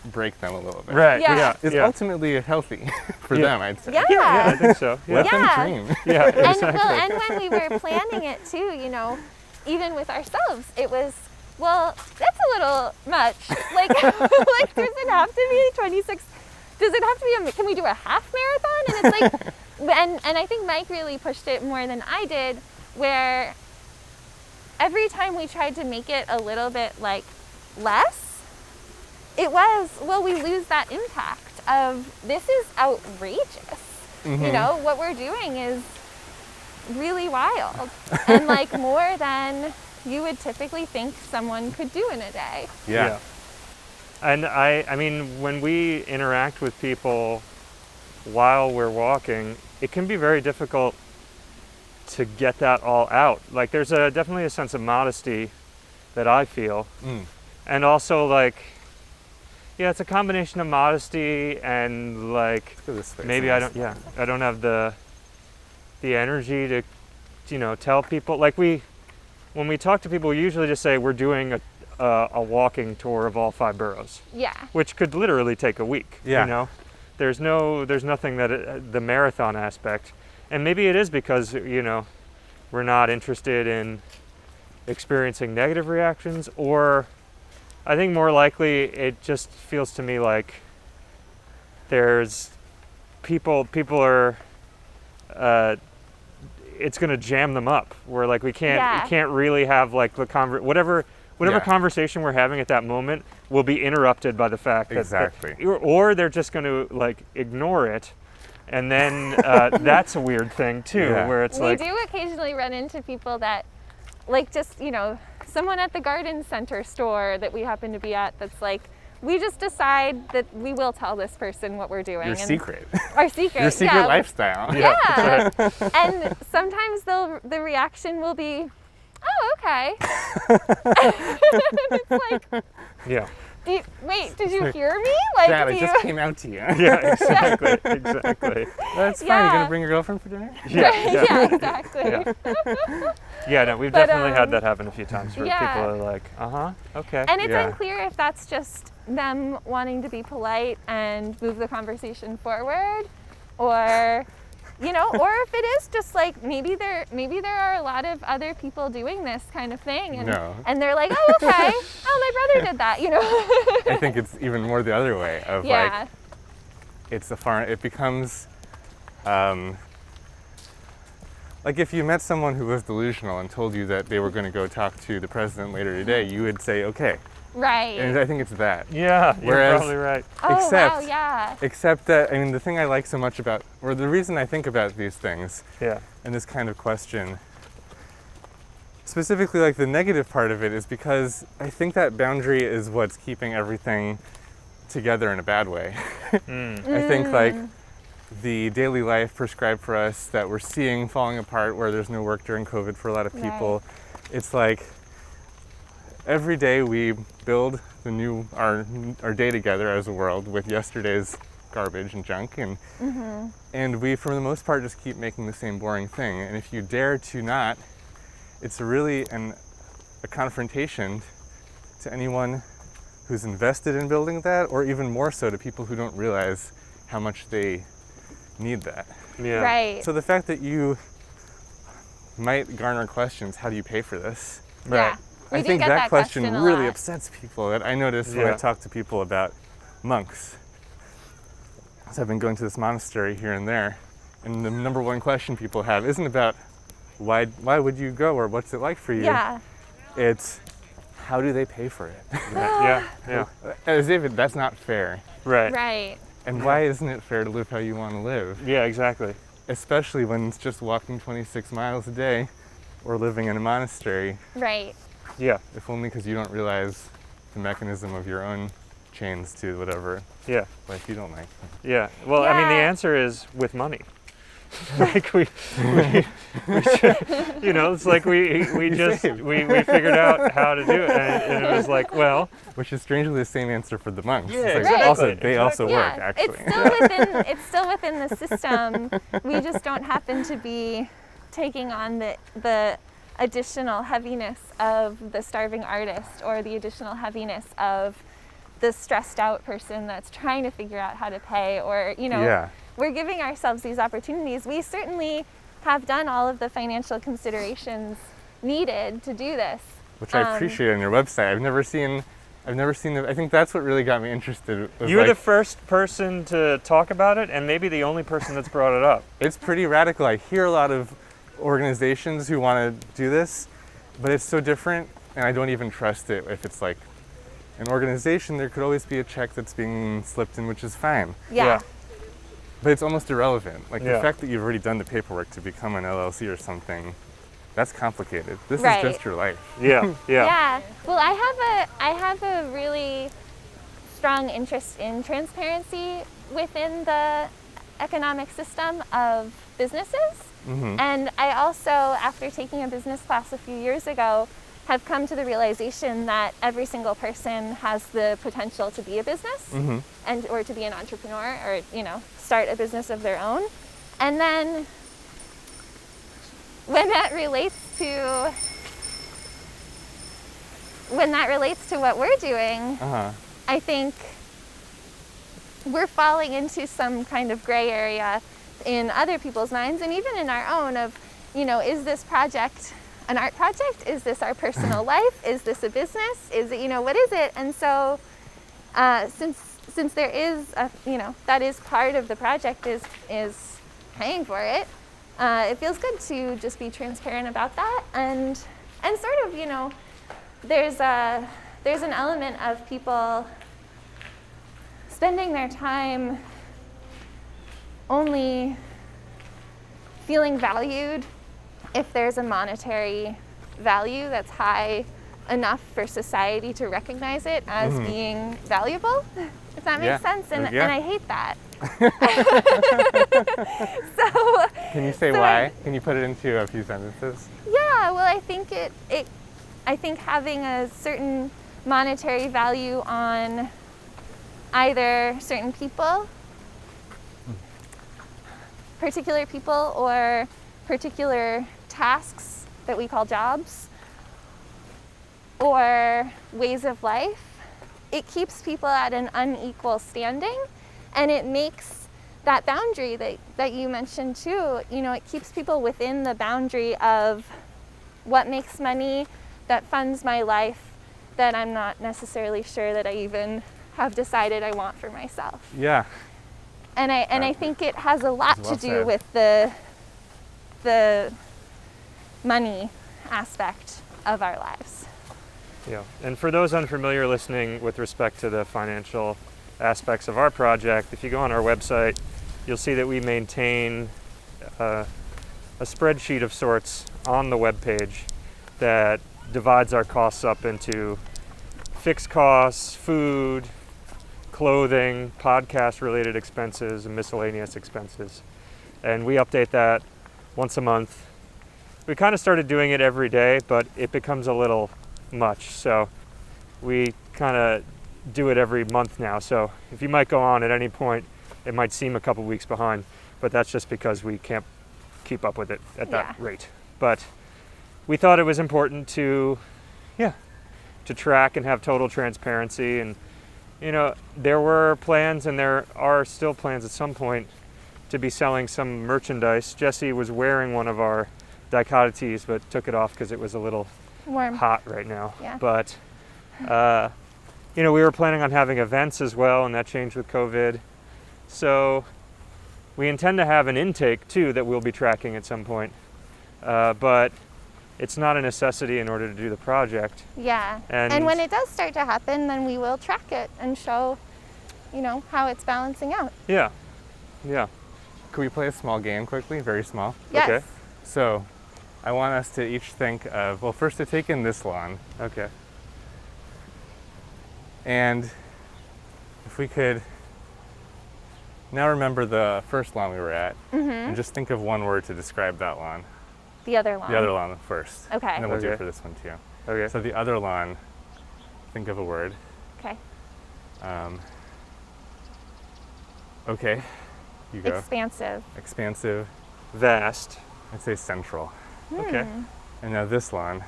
break them a little bit. Right. Yeah. Yeah. It's yeah. ultimately healthy for Yeah. them, I'd say. Yeah. Yeah, I think so. Yeah. Let Yeah. them dream. Yeah. And Exactly. when we were planning it too, you know, even with ourselves, it was, well, that's a little much. Like, like does it have to be 26? Does it have to be can we do a half marathon? And it's like, and I think Mike really pushed it more than I did, where every time we tried to make it a little bit like less, it was, well, we lose that impact of this is outrageous. You know, what we're doing is really wild and like more than you would typically think someone could do in a day. Yeah. And I mean, when we interact with people while we're walking, it can be very difficult to get that all out. Like there's definitely a sense of modesty that I feel. And also like, yeah, it's a combination of modesty and like, maybe I don't have the energy to, you know, tell people. Like when we talk to people, we usually just say we're doing a walking tour of all 5 boroughs. Yeah. Which could literally take a week. Yeah. You know, there's nothing that the marathon aspect, and maybe it is because, you know, we're not interested in experiencing negative reactions, or I think more likely it just feels to me like there's people are it's going to jam them up where like we can't really have like the whatever conversation we're having at that moment will be interrupted by the fact that or they're just going to like ignore it, and then that's a weird thing too, where it's we do occasionally run into people that like just, you know, someone at the garden center store that we happen to be at that's like, we just decide that we will tell this person what we're doing. Your secret. Our secret. Your secret lifestyle. Yeah. And sometimes the reaction will be, oh, okay. It's like, Yeah. wait, did you hear me? Like, Dad, it just came out to you. Yeah, exactly. Exactly. That's fine. Yeah. You're gonna bring your girlfriend for dinner? Yeah, exactly. Yeah. Yeah, no, we've But, definitely had that happen a few times where yeah. people are like, okay. And it's yeah. unclear if that's just them wanting to be polite and move the conversation forward, or, you know, or if it is just like maybe there are a lot of other people doing this kind of thing, and and they're like, oh, okay, oh, my brother did that, you know. I think it's even more the other way of like, it becomes like if you met someone who was delusional and told you that they were going to go talk to the president later today, you would say, okay. Right. And I think it's that. Yeah, Whereas, you're probably right. Oh, wow, yeah. Except that, I mean, the thing I like so much about, or the reason I think about these things, and this kind of question, specifically like the negative part of it, is because I think that boundary is what's keeping everything together in a bad way. I think like the daily life prescribed for us that we're seeing falling apart, where there's no work during COVID for a lot of people, it's like every day we build our day together as a world with yesterday's garbage and junk, and we for the most part just keep making the same boring thing. And if you dare to not, it's really a confrontation to anyone who's invested in building that, or even more so to people who don't realize how much they need that. Yeah. Right. So the fact that you might garner questions, how do you pay for this? Right. I think that question really upsets people. That I notice when I talk to people about monks. So I've been going to this monastery here and there, and the number one question people have isn't about why would you go or what's it like for you. Yeah. It's how do they pay for it? Yeah. As if that's not fair. Right. Right. And why isn't it fair to live how you want to live? Yeah, exactly. Especially when it's just walking 26 miles a day or living in a monastery. Right. Yeah. If only because you don't realize the mechanism of your own chains to whatever life you don't like. Yeah. Well, I mean, the answer is with money. Like we should, you know, it's like we figured out how to do it, and it was like, well, which is strangely the same answer for the monks. Yeah, it's like exactly. They also work actually. It's still within the system. We just don't happen to be taking on the additional heaviness of the starving artist, or the additional heaviness of the stressed out person that's trying to figure out how to pay, or, you know, we're giving ourselves these opportunities. We certainly have done all of the financial considerations needed to do this. Which I appreciate on your website. I've never seen I think that's what really got me interested. You're the first person to talk about it, and maybe the only person that's brought it up. It's pretty radical. I hear a lot of organizations who want to do this, but it's so different, and I don't even trust it. If it's like an organization, there could always be a check that's being slipped in, which is fine. Yeah. But it's almost irrelevant. Like the fact that you've already done the paperwork to become an LLC or something, that's complicated. This is just your life. Yeah. Yeah. Well, I have a really strong interest in transparency within the economic system of businesses. And I also, after taking a business class a few years ago, have come to the realization that every single person has the potential to be a business and or to be an entrepreneur, or, you know, start a business of their own. And then when that relates to what we're doing, I think we're falling into some kind of gray area in other people's minds, and even in our own, of, you know, is this project an art project? Is this our personal life? Is this a business? Is it, you know, what is it? And so since there is a, you know, that is part of the project, is paying for it, it feels good to just be transparent about that, and sort of, you know, there's an element of people spending their time only feeling valued if there's a monetary value that's high enough for society to recognize it as being valuable, if that makes sense. And I hate that. Can you say why? Can you put it into a few sentences? Yeah, well, I think I think having a certain monetary value on either certain people, particular people, or particular tasks that we call jobs, or ways of life, it keeps people at an unequal standing, and it makes that boundary that you mentioned too, it keeps people within the boundary of what makes money that funds my life that I'm not necessarily sure that I even have decided I want for myself. Yeah. And I think it has a lot Well to do said. with the money aspect of our lives. Yeah, and for those unfamiliar listening with respect to the financial aspects of our project, if you go on our website, you'll see that we maintain a spreadsheet of sorts on the webpage that divides our costs up into fixed costs, food, clothing, podcast-related expenses, and miscellaneous expenses. And we update that once a month. We kind of started doing it every day, but it becomes a little much. So we kind of do it every month now. So if you might go on at any point, it might seem a couple weeks behind, but that's just because we can't keep up with it at that rate. But we thought it was important to track and have total transparency. And there were plans, and there are still plans at some point, to be selling some merchandise. Jesse was wearing one of our dichotomies, but took it off because it was a little Warm. hot right now. Yeah. But we were planning on having events as well, and that changed with COVID. So we intend to have an intake too that we'll be tracking at some point, but it's not a necessity in order to do the project. Yeah. And when it does start to happen, then we will track it and show, how it's balancing out. Yeah. Yeah. Could we play a small game quickly? Very small. Yes. Okay. So I want us to each think of, well, first to take in this lawn. Okay. And if we could now remember the first lawn we were at, and just think of one word to describe that lawn. The other lawn. The other lawn first. Okay. And then we'll do it Okay. for this one too. Okay. So the other lawn, think of a word. Okay. Okay, you go. Expansive. Expansive. Vast. I'd say central. Okay. And now this lawn.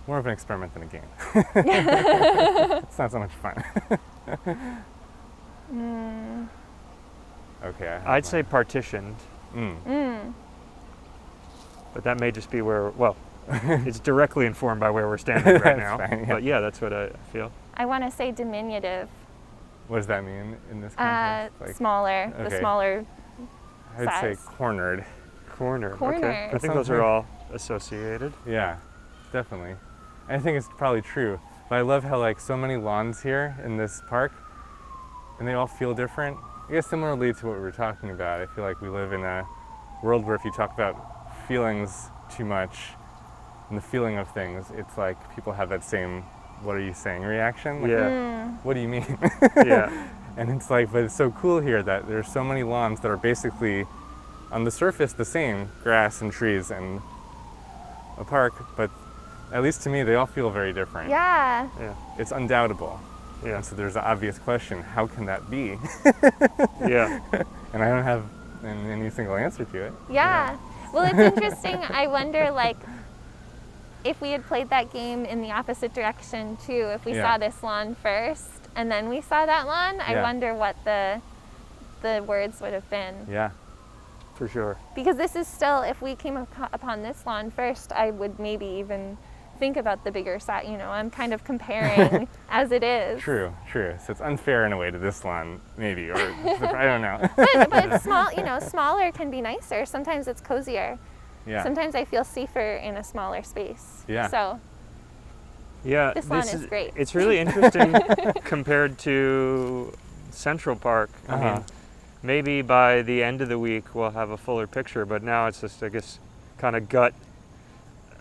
More of an experiment than a game. It's not so much fun. Okay. I'd say partitioned, but that may just be it's directly informed by where we're standing right now. Fine, yeah. But yeah, that's what I feel. I want to say diminutive. What does that mean in this context? Smaller. The okay. smaller I'd say size. cornered. Corner. Okay. Cornered. I think those are all associated. Yeah, definitely. I think it's probably true. But I love how so many lawns here in this park, and they all feel different. I guess similarly to what we were talking about, I feel like we live in a world where if you talk about feelings too much and the feeling of things, it's like people have that same "what are you saying" reaction. Like, Yeah. what do you mean? Yeah. And it's but it's so cool here that there's so many lawns that are basically on the surface the same, grass and trees and a park, but at least to me they all feel very different. Yeah. Yeah. It's undoubtable. Yeah. And so there's the obvious question, how can that be? Yeah. And I don't have any single answer to it. Yeah. Well, it's interesting. I wonder, if we had played that game in the opposite direction too, if we saw this lawn first and then we saw that lawn, I wonder what the words would have been. Yeah. For sure. Because this is still, if we came upon this lawn first, I would maybe even think about the bigger side. I'm kind of comparing as it is. True. So it's unfair in a way to this lawn, maybe, or I don't know. But it's small, smaller can be nicer. Sometimes it's cozier. Yeah. Sometimes I feel safer in a smaller space. Yeah. So Yeah. This lawn is great. It's really interesting compared to Central Park. I mean, maybe by the end of the week we'll have a fuller picture, but now it's just, I guess, kind of gut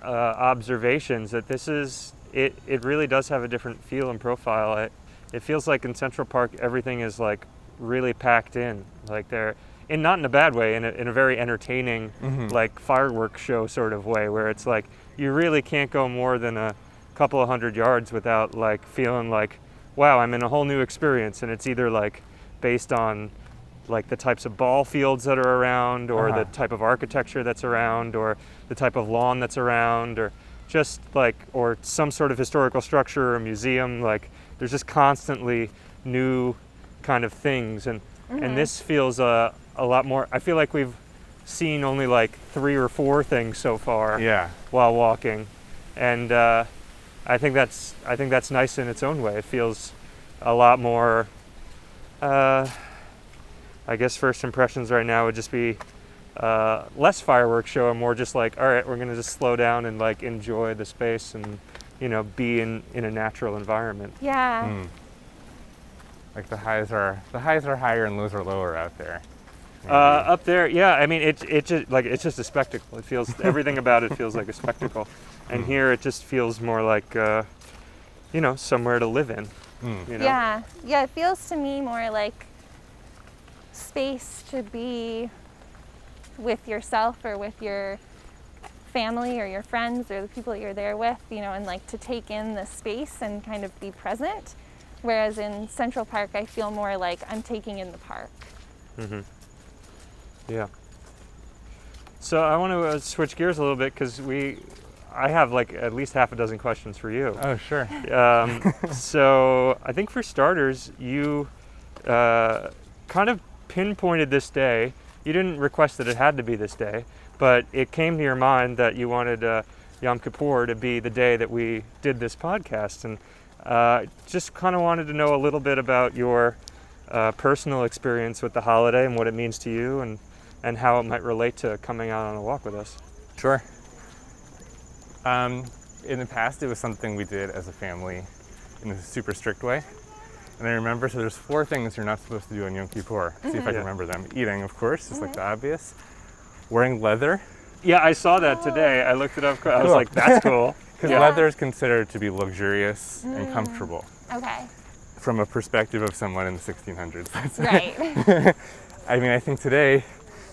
observations that this is, it really does have a different feel and profile. It feels like in Central Park everything is like really packed in, like they're, and not in a bad way, in a very entertaining, like fireworks show sort of way, where it's like you really can't go more than a couple of 100 yards without like feeling like, wow, I'm in a whole new experience. And it's either like based on like the types of ball fields that are around, or the type of architecture that's around, or the type of lawn that's around, or just like, or some sort of historical structure or museum. Like there's just constantly new kind of things. And this feels a lot more, I feel like we've seen only like 3 or 4 things so far while walking. And I think that's nice in its own way. It feels a lot more, I guess first impressions right now would just be less fireworks show and more just like, all right, we're gonna just slow down and like enjoy the space and, you know, be in a natural environment. Yeah. Like the highs are higher and lows are lower out there. Up there, yeah. I mean, it's just a spectacle. It feels, everything about it feels like a spectacle, and here it just feels more like, you know, somewhere to live in. You know? Yeah. It feels to me more like space to be with yourself or with your family or your friends or the people that you're there with, you know, and like to take in the space and kind of be present. Whereas in Central Park, I feel more like I'm taking in the park. Yeah. So I want to switch gears a little bit because I have like at least half a dozen questions for you. Oh, sure. So I think for starters, you kind of pinpointed this day. You didn't request that it had to be this day, but it came to your mind that you wanted Yom Kippur to be the day that we did this podcast. And just kind of wanted to know a little bit about your personal experience with the holiday and what it means to you, and how it might relate to coming out on a walk with us. Sure. In the past, it was something we did as a family in a super strict way. And I remember, so there's 4 things you're not supposed to do on Yom Kippur. See if I can remember them. Eating, of course, is like the obvious. Wearing leather. Yeah, I saw that today. I looked it up. I was like, that's cool. Because leather is considered to be luxurious and comfortable. Okay. From a perspective of someone in the 1600s. Right. I mean, I think today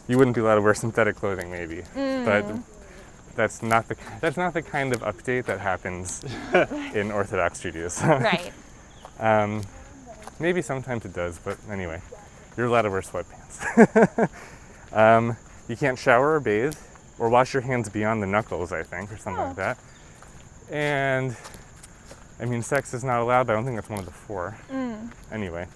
you wouldn't be allowed to wear synthetic clothing, maybe, but that's not the kind of update that happens in Orthodox Judaism. Right. Maybe sometimes it does, but anyway, you're allowed to wear sweatpants. You can't shower or bathe or wash your hands beyond the knuckles, I think, or something like that. And I mean, sex is not allowed, but I don't think that's one of the 4. Anyway,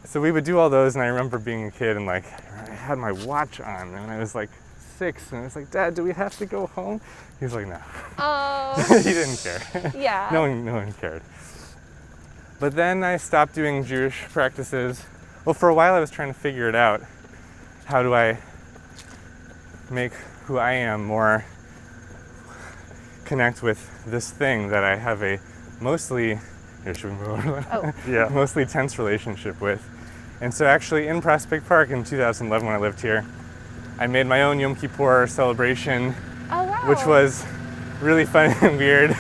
so we would do all those, and I remember being a kid and like, I had my watch on, and I was like 6, and I was like, Dad, do we have to go home? He was like, no. Oh. He didn't care. Yeah. No one cared. But then I stopped doing Jewish practices. Well, for a while I was trying to figure it out. How do I make who I am more connect with this thing that I have a mostly, here, should we move over? Mostly tense relationship with. And so actually in Prospect Park in 2011 when I lived here, I made my own Yom Kippur celebration, which was really fun and weird.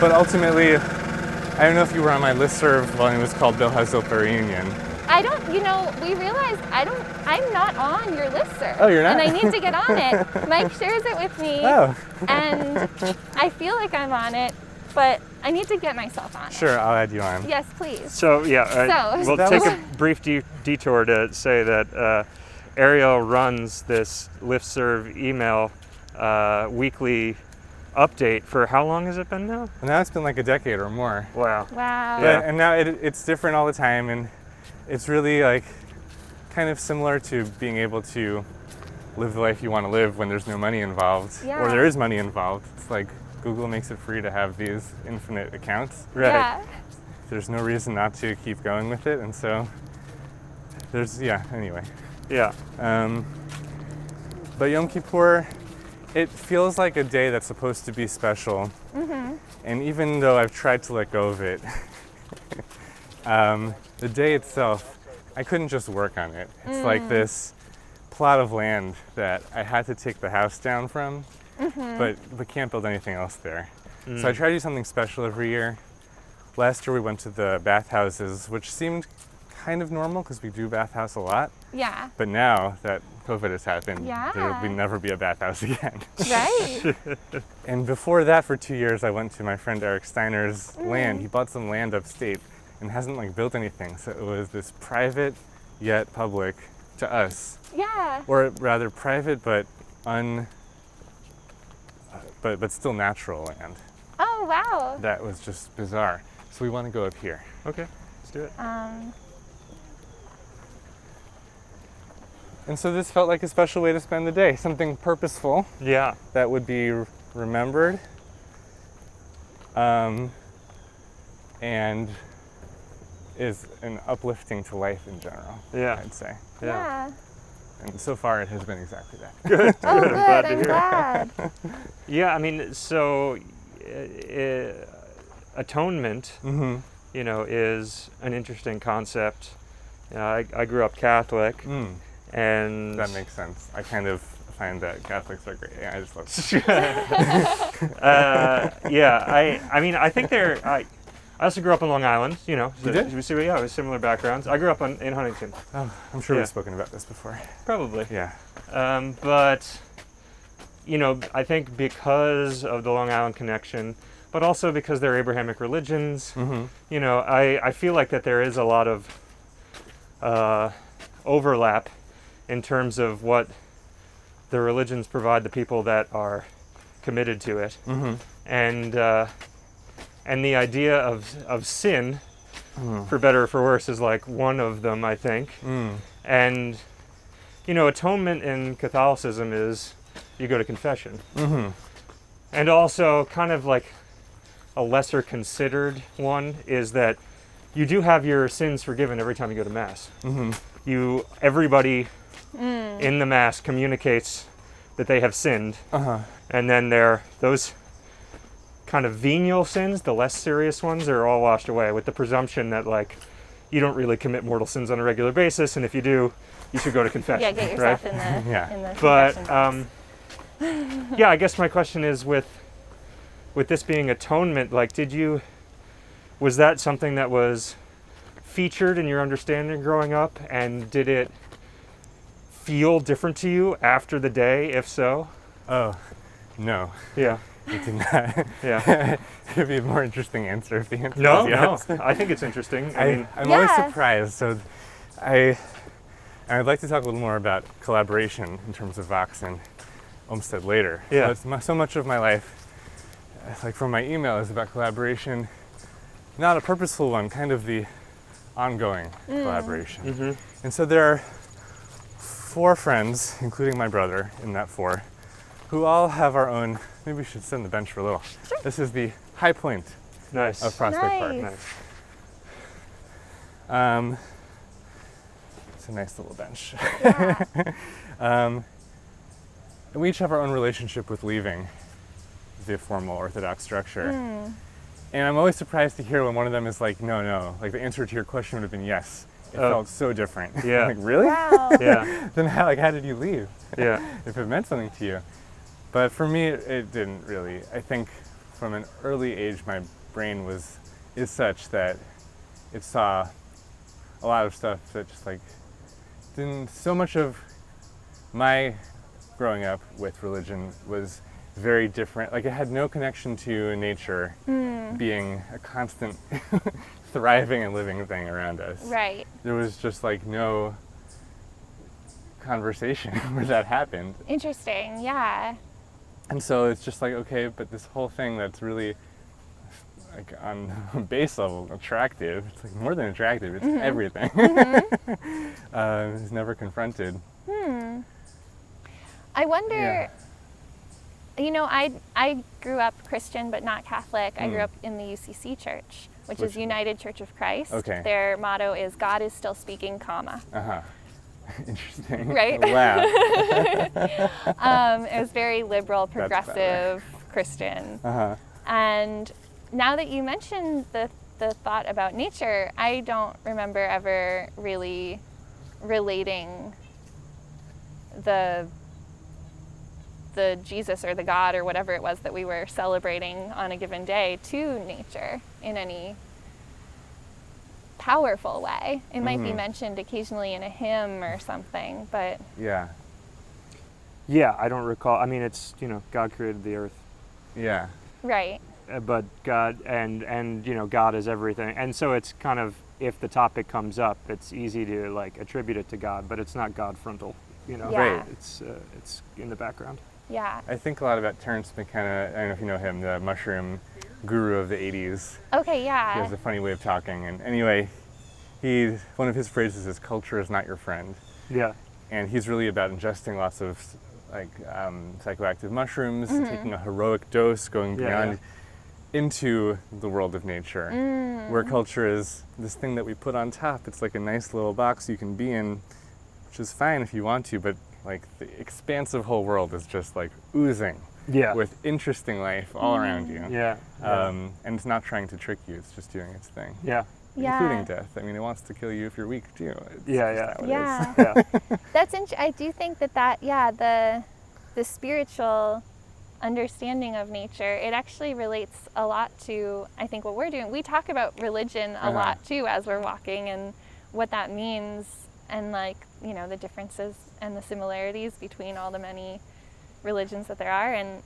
But ultimately, I don't know if you were on my listserv when it was called Bill Hazopa Reunion. I don't, you know, we realized I'm not on your listserv. Oh, you're not? And I need to get on it. Mike shares it with me. Oh. And I feel like I'm on it, but I need to get myself on it. Sure, I'll add you on. Yes, please. So, we'll take a brief detour to say that Ariel runs this LISTSERV email weekly update for how long has it been now? And now it's been like a decade or more. Wow. Yeah. And now it's different all the time, and it's really like kind of similar to being able to live the life you want to live when there's no money involved, or there is money involved. It's like Google makes it free to have these infinite accounts. Right. Yeah. There's no reason not to keep going with it, and so anyway. Yeah. But Yom Kippur, it feels like a day that's supposed to be special. And even though I've tried to let go of it, the day itself I couldn't just work on it. It's like this plot of land that I had to take the house down from, but we can't build anything else there. So I try to do something special every year. Last year we went to the bathhouses, which seemed kind of normal because we do bathhouse a lot. Yeah. But now that COVID has happened, Yeah. there will never be a bathhouse again. Right. And before that, for 2 years, I went to my friend Eric Steiner's land. He bought some land upstate and hasn't like built anything. So it was this private yet public to us, Yeah. or rather private but but still natural land. Oh, wow. That was just bizarre. So we want to go up here. Okay, let's do it. And so this felt like a special way to spend the day, something purposeful Yeah. that would be remembered, and is an uplifting to life in general, Yeah. I'd say. Yeah. And so far it has been exactly that. Good. Oh, Good. good. I'm glad to I'm hear. glad. Yeah, I mean, so atonement, you know, is an interesting concept. I grew up Catholic, and That makes sense. I kind of find that Catholics are great. Yeah, I just love yeah, I mean, I think I also grew up on Long Island, you know. You did? Yeah, with similar backgrounds. I grew up in Huntington. Oh, I'm sure Yeah. we've spoken about this before. Probably. Yeah. But, you know, I think because of the Long Island connection, but also because they're Abrahamic religions, you know, I feel like that there is a lot of overlap in terms of what the religions provide the people that are committed to it. And the idea of sin, for better or for worse, is like one of them, I think. And, you know, atonement in Catholicism is you go to confession. And also kind of like a lesser considered one is that you do have your sins forgiven every time you go to Mass. Everybody in the Mass communicates that they have sinned. And then those kind of venial sins, the less serious ones, are all washed away with the presumption that like you don't really commit mortal sins on a regular basis, and if you do, you should go to confession. Yeah, get yourself right? in the Yeah. in the But confession box. yeah, I guess my question is with this being atonement, like was that something that was featured in your understanding growing up, and did it feel different to you after the day, if so? Oh, no. Yeah. It did not. Yeah. It'd be a more interesting answer if the answer No, was yes. no. I think it's interesting. I mean, I'm always Yeah. surprised. So I'd like to talk a little more about collaboration in terms of Vaux and Olmsted later. Yeah. So much of my life, like from my email, is about collaboration, not a purposeful one, kind of the ongoing collaboration. And so there are 4 friends, including my brother in that 4, who all have our own. Maybe we should sit on the bench for a little. Sure. This is the high point nice. of Prospect Park. Nice. Nice. It's a nice little bench. Yeah. And we each have our own relationship with leaving the formal Orthodox structure. And I'm always surprised to hear when one of them is like, no. Like the answer to your question would have been yes. It felt so different. Yeah. Like, really? Wow. Yeah. Then how did you leave? Yeah. If it meant something to you. But for me, it didn't really. I think from an early age, my brain is such that it saw a lot of stuff that just like didn't. So much of my growing up with religion was very different. Like it had no connection to nature being a constant thriving and living thing around us. Right. There was just like no conversation where that happened. Interesting. Yeah. And so it's just like, okay, but this whole thing that's really like on base level attractive, it's like more than attractive, it's everything, is never confronted. I wonder, Yeah. you know, I grew up Christian but not Catholic. I grew up in the UCC Church, which is United Church of Christ. Okay. Their motto is God is still speaking, comma. Interesting. Right? Wow. It was very liberal, progressive Christian. And now that you mentioned the the thought about nature, I don't remember ever really relating the Jesus or the God or whatever it was that we were celebrating on a given day to nature in any powerful way. It might be mentioned occasionally in a hymn or something, but Yeah. Yeah, I don't recall. I mean, it's, God created the earth. Yeah. right. But God and God is everything, and so it's kind of, if the topic comes up, it's easy to like attribute it to God, but it's not God frontal, Yeah. Right. It's in the background. Yeah. I think a lot about Terence McKenna. I don't know if you know him, the mushroom guru of the 80s. Okay, He yeah. has a funny way of talking, and anyway, one of his phrases is "culture is not your friend," Yeah, and he's really about ingesting lots of psychoactive mushrooms, taking a heroic dose, going beyond into the world of nature, where culture is this thing that we put on top. It's like a nice little box you can be in, which is fine if you want to, but like the expansive whole world is just like oozing with interesting life all around you. Yeah. And it's not trying to trick you, it's just doing its thing. Yeah. Including death. I mean, it wants to kill you if you're weak too. It's just how it is. Yeah. That's I do think that the spiritual understanding of nature, it actually relates a lot to, I think, what we're doing. We talk about religion a lot too as we're walking, and what that means, and the differences and the similarities between all the many religions that there are, and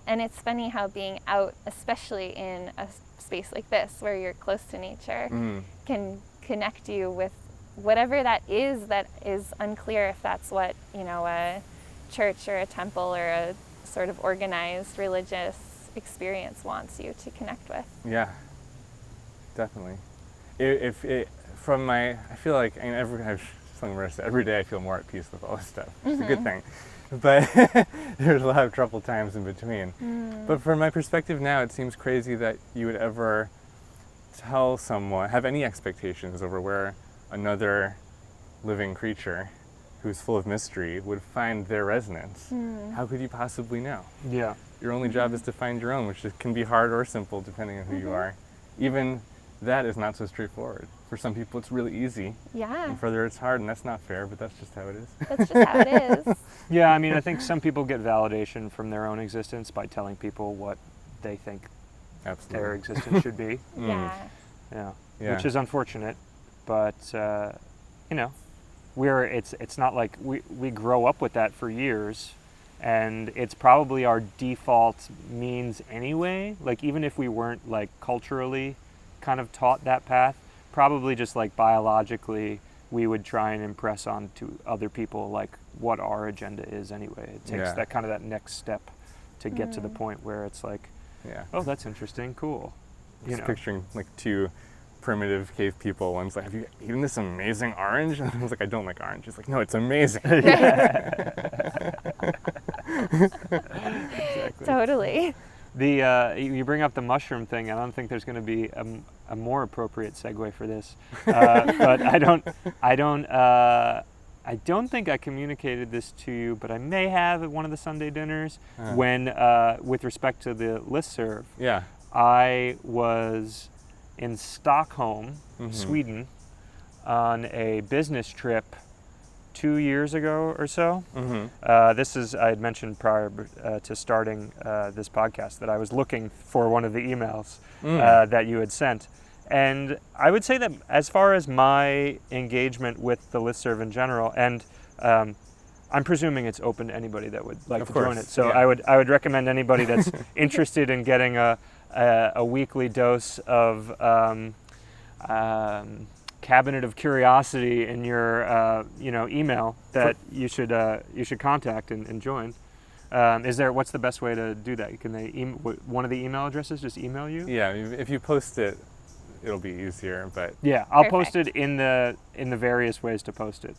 it's funny how being out, especially in a space like this where you're close to nature, can connect you with whatever that is unclear if that's what a church or a temple or a sort of organized religious experience wants you to connect with. Yeah, definitely. I feel like, every day I feel more at peace with all this stuff. It's a good thing. But there's a lot of troubled times in between. But from my perspective now, it seems crazy that you would ever tell someone, have any expectations over where another living creature who's full of mystery would find their resonance. How could you possibly know? Yeah. Your only job is to find your own, which can be hard or simple depending on who you are. Even that is not so straightforward. For some people it's really easy. Yeah. And for others it's hard, and that's not fair, but that's just how it is. That's just how it is. Yeah, I mean, I think some people get validation from their own existence by telling people what they think their existence should be. Yeah. Which is unfortunate, but it's not like we grow up with that for years, and it's probably our default means anyway. Like, even if we weren't like culturally kind of taught that path, probably just like biologically we would try and impress on to other people like what our agenda is anyway. It takes that next step to get to the point where it's like, oh, that's interesting, cool. Just picturing like two primitive cave people. One's like, have you eaten this amazing orange? And I was like, I don't like orange. He's like, no, it's amazing. Exactly. Totally. You bring up the mushroom thing. I don't think there's going to be a more appropriate segue for this, but I don't think I communicated this to you, but I may have at one of the Sunday dinners when, with respect to the listserv. Yeah. I was in Stockholm, Sweden, on a business trip 2 years ago or so. I had mentioned prior to starting this podcast that I was looking for one of the emails that you had sent. And I would say that as far as my engagement with the listserv in general, and I'm presuming it's open to anybody that would like to join it. So I would recommend anybody that's interested in getting a weekly dose of cabinet of curiosity in your email that you should contact and join. What's the best way to do that? Can they one of the email addresses just email you? Yeah, if you post it, it'll be easier. But I'll post it in the various ways to post it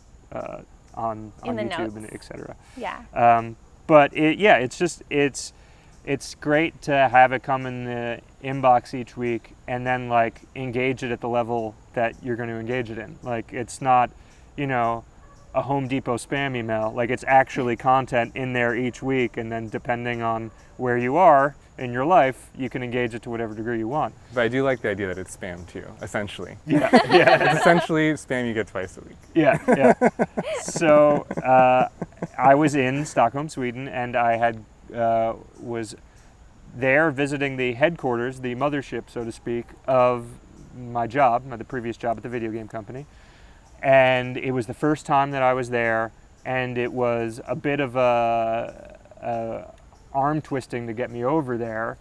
on YouTube and etc. Yeah. But it's great to have it come in the inbox each week and then like engage it at the level that you're going to engage it in. Like, it's not, a Home Depot spam email. Like, it's actually content in there each week, and then depending on where you are in your life, you can engage it to whatever degree you want. But I do like the idea that it's spam too, essentially. Yeah. It's essentially spam you get twice a week. Yeah. So I was in Stockholm, Sweden, and I had was there visiting the headquarters, the mothership, so to speak, of my job, the previous job at the video game company. And it was the first time that I was there, and it was a bit of a arm twisting to get me over there,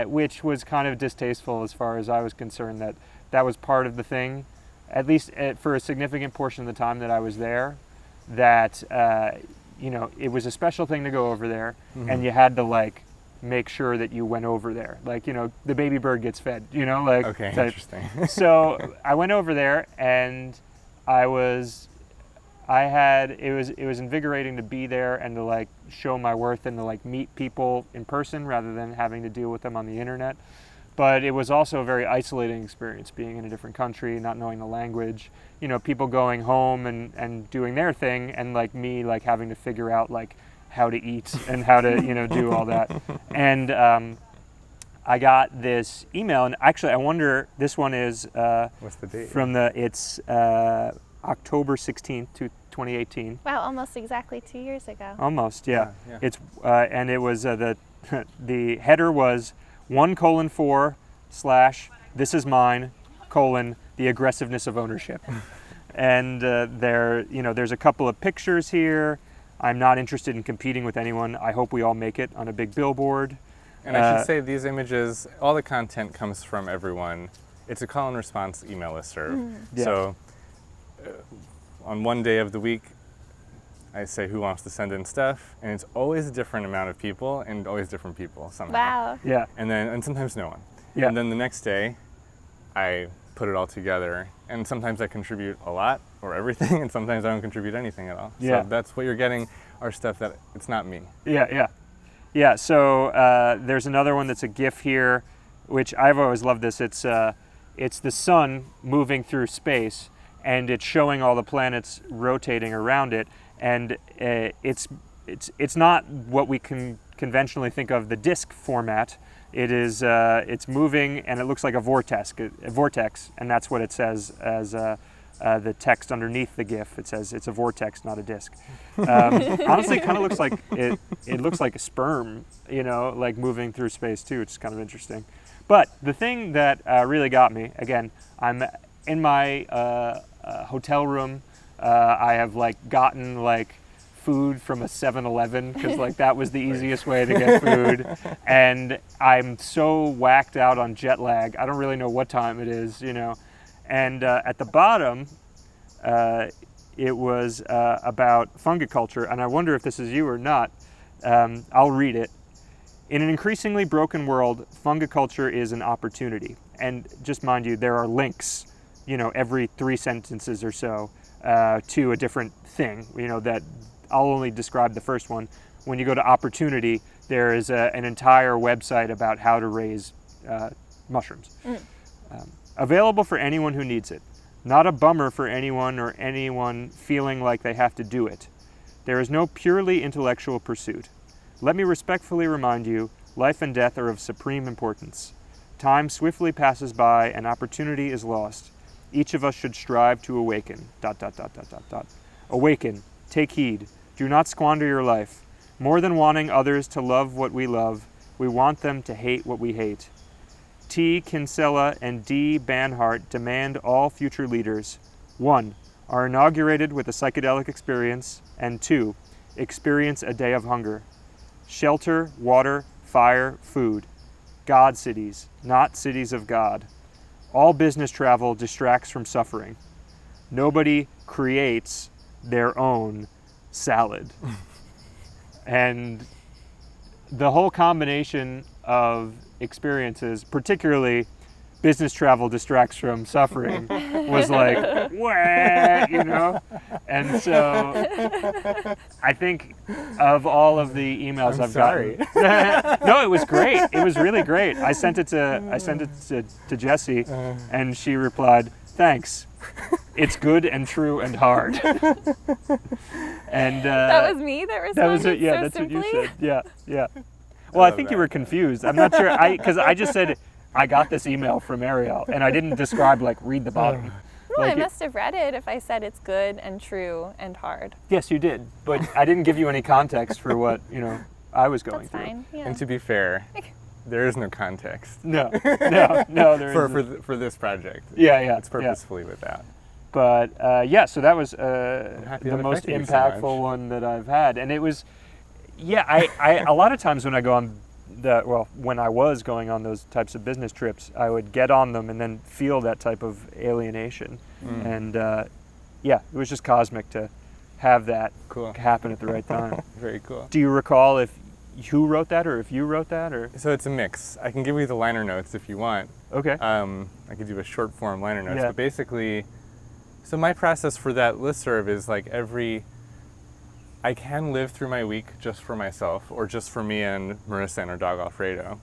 which was kind of distasteful as far as I was concerned. That was part of the thing, at least for a significant portion of the time that I was there, that it was a special thing to go over there, and you had to like make sure that you went over there, like the baby bird gets fed, Okay, type. interesting. So I went over there, and it was invigorating to be there and to like show my worth and to like meet people in person rather than having to deal with them on the internet. But it was also a very isolating experience, being in a different country, not knowing the language, people going home and doing their thing, and like me like having to figure out like how to eat and how to do all that. And I got this email, and actually I wonder, this one is what's the date? It's October 16th, 2018. Wow, almost exactly 2 years ago. Almost, yeah. Yeah. It's and it was the header was 1:4 / this is mine : the aggressiveness of ownership. And there's a couple of pictures here. I'm not interested in competing with anyone. I hope we all make it on a big billboard. And I should say, these images, all the content comes from everyone. It's a call and response email listserv. Yeah. So on one day of the week, I say who wants to send in stuff, and it's always a different amount of people and always different people somehow. Wow. Yeah. And sometimes no one. Yeah. And then the next day, I put it all together, and sometimes I contribute a lot or everything, and sometimes I don't contribute anything at all. Yeah. So that's what you're getting, are stuff that it's not me. Yeah. So there's another one that's a GIF here, which I've always loved this. It's the sun moving through space, and it's showing all the planets rotating around it, and it's not what we can conventionally think of the disk format. It is it's moving, and it looks like a vortex, and that's what it says as the text underneath the GIF. It says it's a vortex, not a disk. Honestly, it kind of looks like it looks like a sperm, like moving through space too, which is kind of interesting. But the thing that really got me, again, I'm in my hotel room. I have like gotten like food from a 7-Eleven because like that was the easiest way to get food, and I'm so whacked out on jet lag. I don't really know what time it is, And at the bottom, it was about fungiculture, and I wonder if this is you or not. I'll read it. In an increasingly broken world, fungiculture is an opportunity. And just mind you, there are links, every 3 sentences or so to a different thing, that I'll only describe the first one. When you go to opportunity, there is an entire website about how to raise mushrooms. Available for anyone who needs it. Not a bummer for anyone feeling like they have to do it. There is no purely intellectual pursuit. Let me respectfully remind you, life and death are of supreme importance. Time swiftly passes by and opportunity is lost. Each of us should strive to awaken. ... Awaken. Take heed. Do not squander your life. More than wanting others to love what we love, we want them to hate what we hate. T. Kinsella and D. Banhart demand all future leaders: 1. Are inaugurated with a psychedelic experience, and 2. Experience a day of hunger. Shelter, water, fire, food. God cities, not cities of God. All business travel distracts from suffering. Nobody creates their own salad. And the whole combination of experiences, particularly business travel distracts from suffering, was like, wah, And so I think of all of the emails I've gotten. No, it was great. It was really great. I sent it to Jessie, and she replied, Thanks. It's good and true and hard. And that was me that responded. that was it. Yeah, so that's simply. what you said. Yeah. Well, I think you were confused. I'm not sure. Because I just said I got this email from Ariel, and I didn't describe read the bottom. Well, I must have read it if I said it's good and true and hard. Yes, you did, but I didn't give you any context for what I was going That's through. fine. Yeah. And to be fair, there is no context No, there for this project. Yeah. It's purposefully without. But so that was happy the that most affected you so impactful much. one that I've had, and it was, I a lot of times when I go on when I was going on those types of business trips, I would get on them and then feel that type of alienation, and it was just cosmic to have that happen at the right time. Very cool. Do you recall if who wrote that or if you wrote that or? So it's a mix. I can give you the liner notes if you want. Okay. I could do a short form liner notes, Yeah. but basically, so my process for that listserv is I can live through my week just for myself, or just for me and Marissa and our dog Alfredo.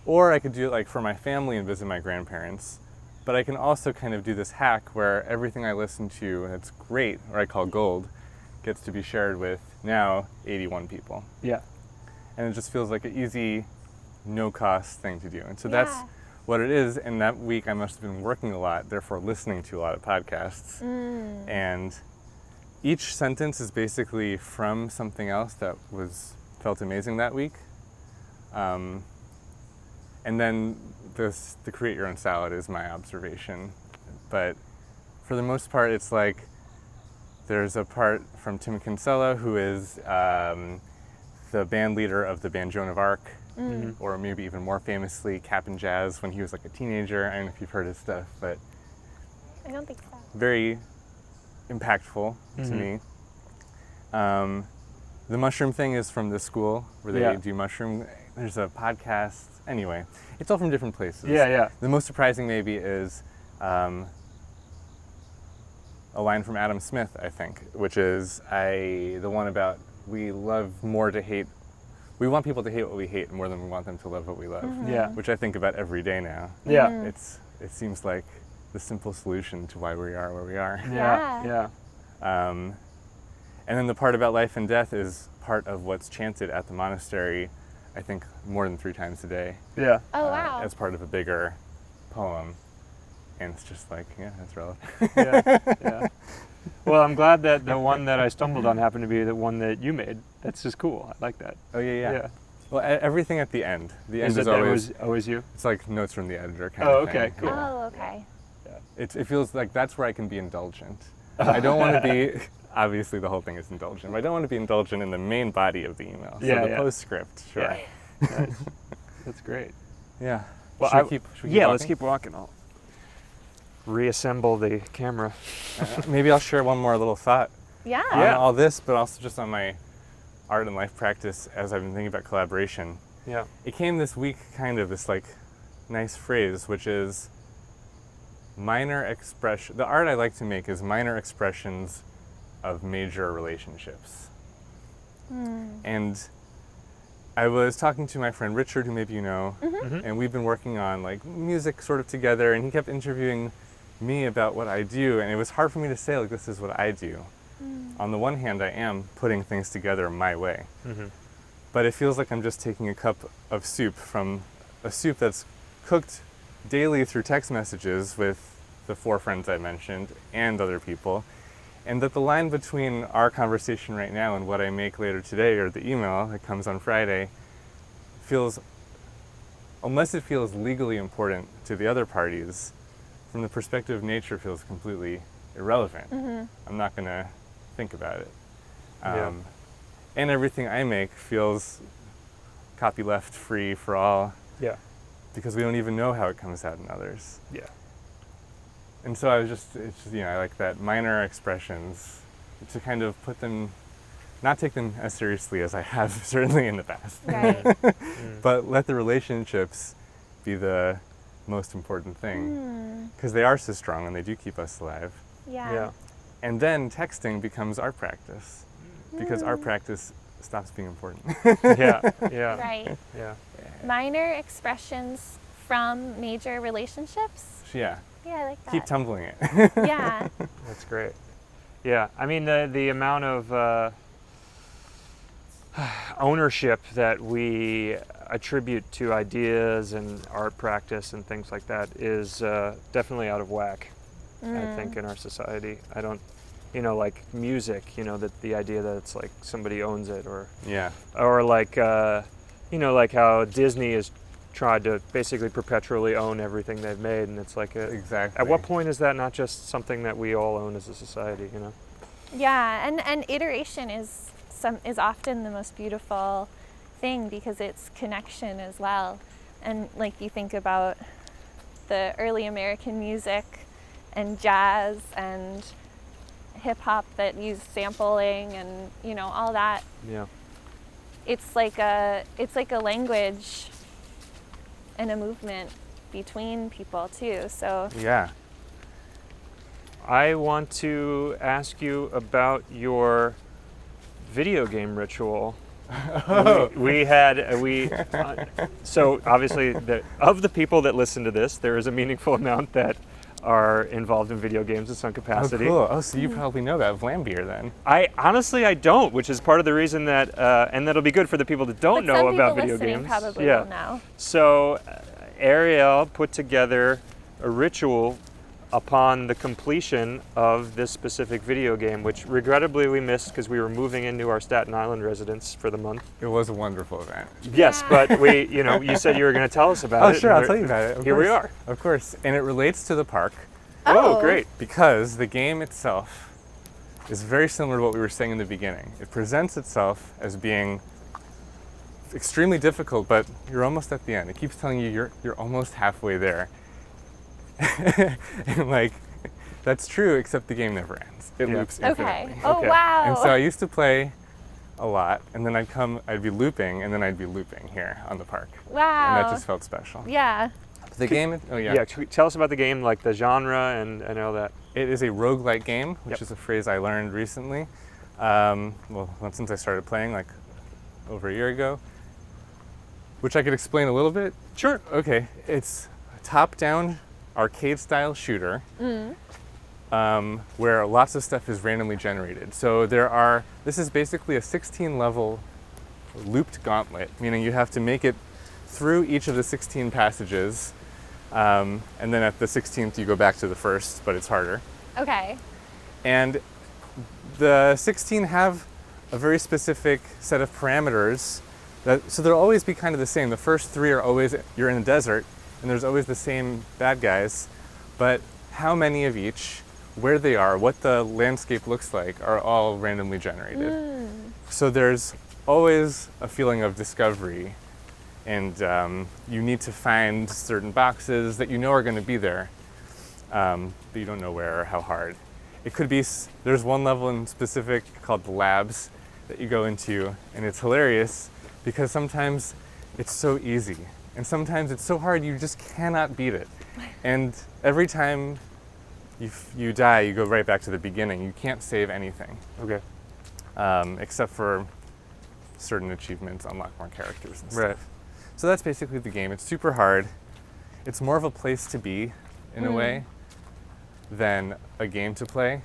Or I could do it for my family and visit my grandparents. But I can also kind of do this hack where everything I listen to that's great, or I call gold, gets to be shared with now 81 people. Yeah. And it just feels like an easy, no-cost thing to do. And so that's what it is. And that week I must have been working a lot, therefore listening to a lot of podcasts. And each sentence is basically from something else that felt amazing that week. And then the create your own salad is my observation. But for the most part, it's there's a part from Tim Kinsella, who is the band leader of the band Joan of Arc, or maybe even more famously, Cap'n Jazz when he was a teenager. I don't know if you've heard his stuff, but I don't think so. very impactful to me. The mushroom thing is from this school where they do mushroom. There's a podcast. Anyway, it's all from different places. Yeah. The most surprising maybe is a line from Adam Smith, I think, which is the one about we love more to hate. We want people to hate what we hate more than we want them to love what we love. Yeah. Which I think about every day now. Yeah. It seems like the simple solution to why we are where we are. Yeah. And then the part about life and death is part of what's chanted at the monastery, I think more than 3 times a day. Yeah. Oh, wow. As part of a bigger poem. And it's just that's relevant. Yeah. Well, I'm glad that the one that I stumbled on happened to be the one that you made. That's just cool. I like that. Oh, yeah. Well, everything at the end. The end is always you? It's like notes from the editor kind of thing. Okay, cool. Oh, okay. It feels like that's where I can be indulgent. I don't want to be, obviously the whole thing is indulgent, but I don't want to be indulgent in the main body of the email. So the postscript, sure. Yeah. Nice. That's great. Yeah. Well, should we keep walking? Let's keep walking. I'll reassemble the camera. Maybe I'll share one more little thought Yeah. on all this, but also just on my art and life practice as I've been thinking about collaboration. Yeah. It came this week, kind of this nice phrase, which is minor expression. The art I like to make is minor expressions of major relationships. And I was talking to my friend Richard, who maybe you know, and we've been working on music sort of together, and he kept interviewing me about what I do, and it was hard for me to say this is what I do. On the one hand, I am putting things together my way, but it feels like I'm just taking a cup of soup from a soup that's cooked daily through text messages with the 4 friends I mentioned and other people, and that the line between our conversation right now and what I make later today, or the email that comes on Friday, feels, unless it feels legally important to the other parties, from the perspective of nature feels completely irrelevant. I'm not going to think about it. And everything I make feels copyleft free for all. Yeah. Because we don't even know how it comes out in others. Yeah. And so I like that minor expressions, to kind of put them, not take them as seriously as I have certainly in the past. Right. But let the relationships be the most important thing, because they are so strong and they do keep us alive. Yeah. And then texting becomes art practice, because art practice stops being important. Yeah. Right. Yeah. Minor expressions from major relationships. Yeah. Yeah, I like that. Keep tumbling it. Yeah. That's great. Yeah, I mean the amount of ownership that we attribute to ideas and art practice and things like that is definitely out of whack, I think, in our society. I don't, like music, that the idea that it's like somebody owns it, or like, like how Disney has tried to basically perpetually own everything they've made, and it's like exactly. At what point is that not just something that we all own as a society, Yeah, and iteration is often the most beautiful thing because it's connection as well. And like you think about the early American music and jazz and hip hop that used sampling and all that. Yeah. It's like a language and a movement between people too. So yeah. I want to ask you about your video game ritual. So obviously of the people that listen to this, there is a meaningful amount that are involved in video games in some capacity. Oh, cool. Oh, so you probably know that Vlambeer then. I don't, which is part of the reason that, and that'll be good for the people that don't know about video games. Probably will know. So Arielle put together a ritual upon the completion of this specific video game, which regrettably we missed because we were moving into our Staten Island residence for the month. It was a wonderful event. Yes, but you said you were going to tell us about it. Oh, sure, I'll tell you about it. Here we are. Of course, and it relates to the park. Oh, great. Because the game itself is very similar to what we were saying in the beginning. It presents itself as being extremely difficult, but you're almost at the end. It keeps telling you you're almost halfway there. And like, that's true, except the game never ends. It loops infinitely. Okay. Oh, wow. And so I used to play a lot, and then I'd be looping, and then I'd be looping here on the park. Wow. And that just felt special. Yeah. The game, tell us about the game, like the genre and all that. It is a roguelike game, which is a phrase I learned recently. Since I started playing like over a year ago, which I could explain a little bit. Sure. Okay, it's a top-down arcade-style shooter where lots of stuff is randomly generated. So this is basically a 16-level looped gauntlet, meaning you have to make it through each of the 16 passages, and then at the 16th you go back to the first, but it's harder. Okay. And the 16 have a very specific set of parameters, so they'll always be kind of the same. The first 3 are always, you're in the desert, and there's always the same bad guys, but how many of each, where they are, what the landscape looks like, are all randomly generated. So there's always a feeling of discovery, and you need to find certain boxes that you know are going to be there, but you don't know where or how hard. It could be, there's one level in specific called the labs that you go into, and it's hilarious because sometimes it's so easy. And sometimes it's so hard you just cannot beat it. And every time you die, you go right back to the beginning. You can't save anything. Okay. Except for certain achievements, unlock more characters and stuff. Right. So that's basically the game. It's super hard. It's more of a place to be, in a way, than a game to play.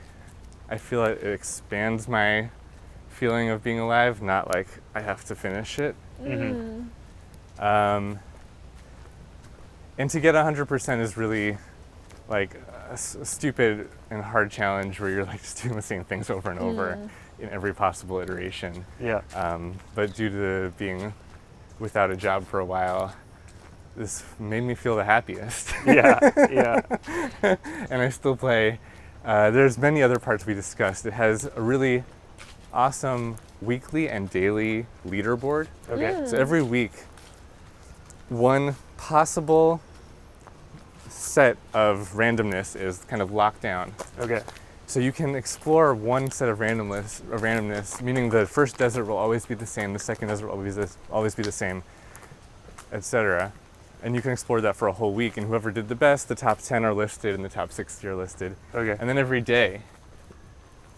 I feel it expands my feeling of being alive, not like I have to finish it. And to get 100% is really like a stupid and hard challenge where you're like just doing the same things over and over in every possible iteration. Yeah. But due to being without a job for a while, this made me feel the happiest. Yeah. And I still play. There's many other parts we discussed. It has a really awesome weekly and daily leaderboard. Okay. So every week, one possible set of randomness is kind of locked down. Okay. So you can explore one set of randomness, meaning the first desert will always be the same, the second desert will always be the same, etc. And you can explore that for a whole week, and whoever did the best, the top 10 are listed and the top 60 are listed. Okay. And then every day,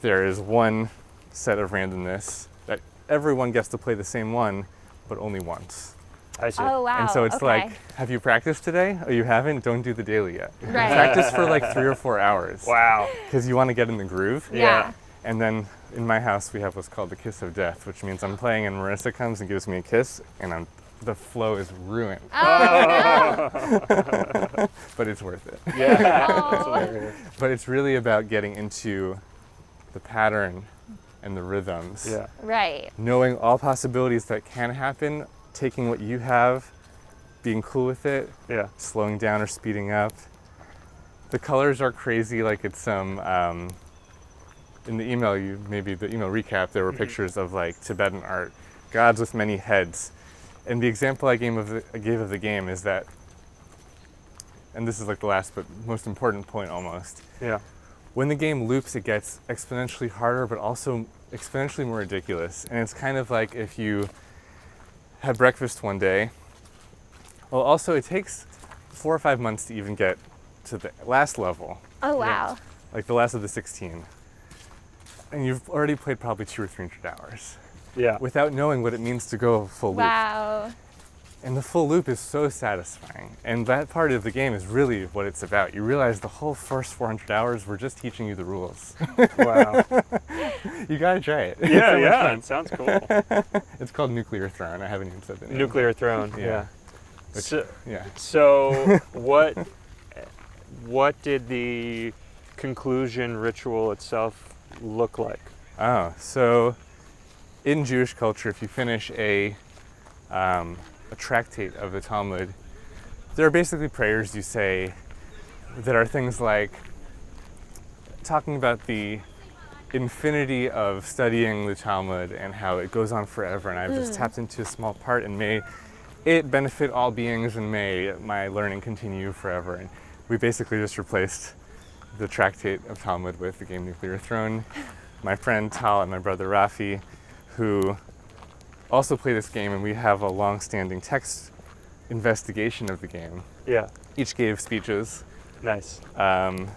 there is one set of randomness that everyone gets to play the same one, but only once. I see. Oh, wow. And so it's okay. like, have you practiced today? Oh, you haven't? Don't do the daily yet. Right. Practice for like 3 or 4 hours. Wow. Because you want to get in the groove. Yeah. And then in my house, we have what's called the kiss of death, which means I'm playing and Marissa comes and gives me a kiss, and the flow is ruined. Oh, But it's worth it. Yeah. no. That's hilarious. But it's really about getting into the pattern and the rhythms. Yeah. Right. Knowing all possibilities that can happen, taking what you have, being cool with it, Yeah. slowing down or speeding up. The colors are crazy, like it's in the email, the email recap, there were pictures of like Tibetan art, gods with many heads. And the example I gave of the game is that, and this is like the last but most important point almost, Yeah. when the game loops, it gets exponentially harder, but also exponentially more ridiculous. And it's kind of like if you had breakfast one day. Well, also it takes 4 or 5 months to even get to the last level, Oh, wow. like the last of the 16. And you've already played probably 200 or 300 hours Yeah. without knowing what it means to go full loop. Wow. And the full loop is so satisfying. And that part of the game is really what it's about. You realize the whole first 400 hours we're just teaching you the rules. Wow. You gotta try it. It's Yeah, so much yeah. fun. It sounds cool. It's called Nuclear Throne. I haven't even said the name. Nuclear Throne. Yeah. Which- So, Yeah. so what did the conclusion ritual itself look like? Oh, so in Jewish culture, if you finish a tractate of the Talmud, there are basically prayers you say that are things like talking about the infinity of studying the Talmud and how it goes on forever, and I've just tapped into a small part, and may it benefit all beings, and may my learning continue forever. And we basically just replaced the tractate of Talmud with the game Nuclear Throne. My friend Tal and my brother Rafi, who also play this game, and we have a long-standing text investigation of the game. Yeah. Each gave speeches, Nice. and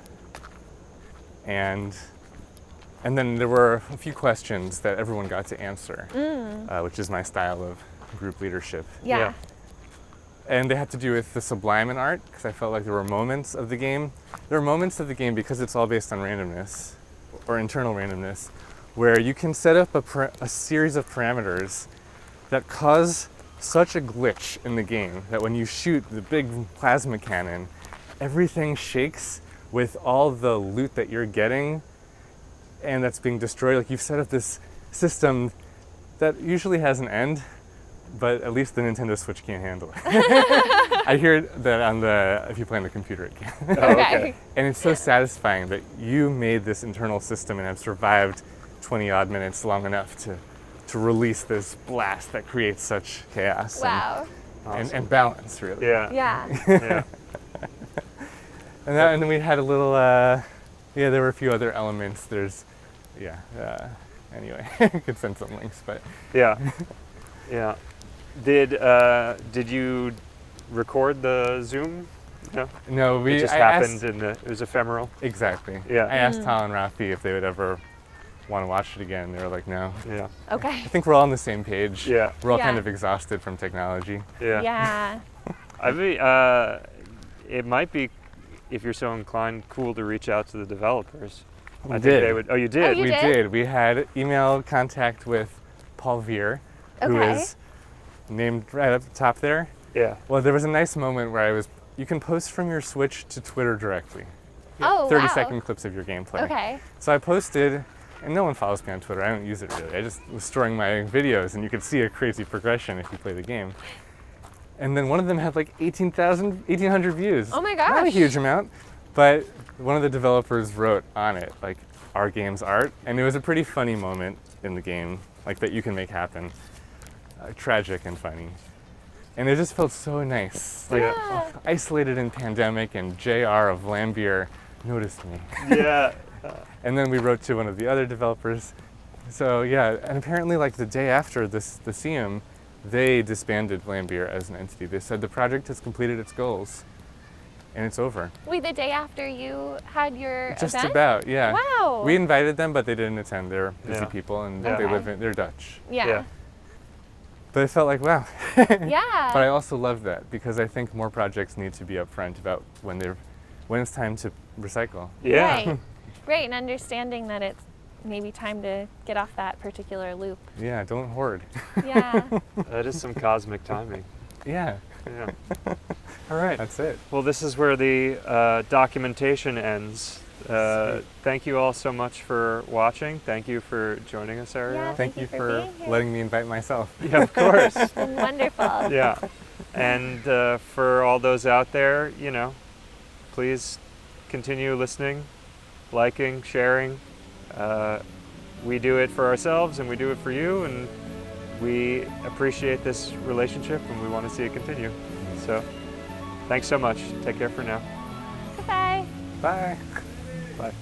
then there were a few questions that everyone got to answer, which is my style of group leadership. Yeah. Yeah. And they had to do with the sublime in art, because I felt like there were moments of the game. There are moments of the game, because it's all based on randomness, or internal randomness, where you can set up a series of parameters that cause such a glitch in the game that when you shoot the big plasma cannon, everything shakes with all the loot that you're getting and that's being destroyed. Like, you've set up this system that usually has an end, but at least the Nintendo Switch can't handle it. I hear that if you play on the computer, it can. Oh, Okay. And it's so satisfying that you made this internal system and have survived 20 odd minutes long enough to release this blast that creates such chaos Wow. and balance, really. Yeah. Yeah. Yeah. And then we had a little, there were a few other elements. Anyway, I could send some links, but. Yeah. Yeah. Did you record the Zoom? No. No, It just happened it was ephemeral. Exactly. Yeah. I asked Tal and Rafi if they would ever want to watch it again. They were like, no. Yeah. Okay. I think we're all on the same page. Yeah. We're all Yeah. kind of exhausted from technology. Yeah. Yeah. I mean, it might be, if you're so inclined, cool to reach out to the developers. I think did. they would. Oh, you Oh, did? you We did? did. We had email contact with Paul Veer, who Okay. is named right up the top there. Yeah. Well, there was a nice moment where you can post from your Switch to Twitter directly. Oh, 30-second wow. clips of your gameplay. Okay. So I posted, and no one follows me on Twitter. I don't use it really. I just was storing my videos, and you could see a crazy progression if you play the game. And then one of them had like 1,800 views. Oh my Not a gosh. huge amount, but one of the developers wrote on it, like, our game's art. And it was a pretty funny moment in the game, like, that you can make happen. Tragic and funny. And it just felt so nice. Like, Yeah. isolated in pandemic, and JR of Lambier noticed me. Yeah. And then we wrote to one of the other developers. So yeah, and apparently like the day after the SEUM, they disbanded Lambier as an entity. They said the project has completed its goals and it's over. Wait, the day after you had your Just event? about, yeah. Wow. We invited them, but they didn't attend. They're busy Yeah. people, and Yeah. they're Dutch. Yeah. Yeah. But I felt like, wow. Yeah. But I also love that because I think more projects need to be upfront about when it's time to recycle. Yeah. Right. Right, and understanding that it's maybe time to get off that particular loop. Yeah, don't hoard. Yeah. That is some cosmic timing. Yeah, Yeah. All right. that's it. Well, this is where the documentation ends. Thank you all so much for watching. Thank you for joining us, Ariel. Yeah. Thank you for being here. letting me invite myself. Yeah, of course. It's been wonderful. Yeah. And for all those out there, you know, please continue listening, liking, sharing. We do it for ourselves and we do it for you, and we appreciate this relationship and we want to see it continue. So thanks so much. Take care for now. Goodbye. Bye. Bye.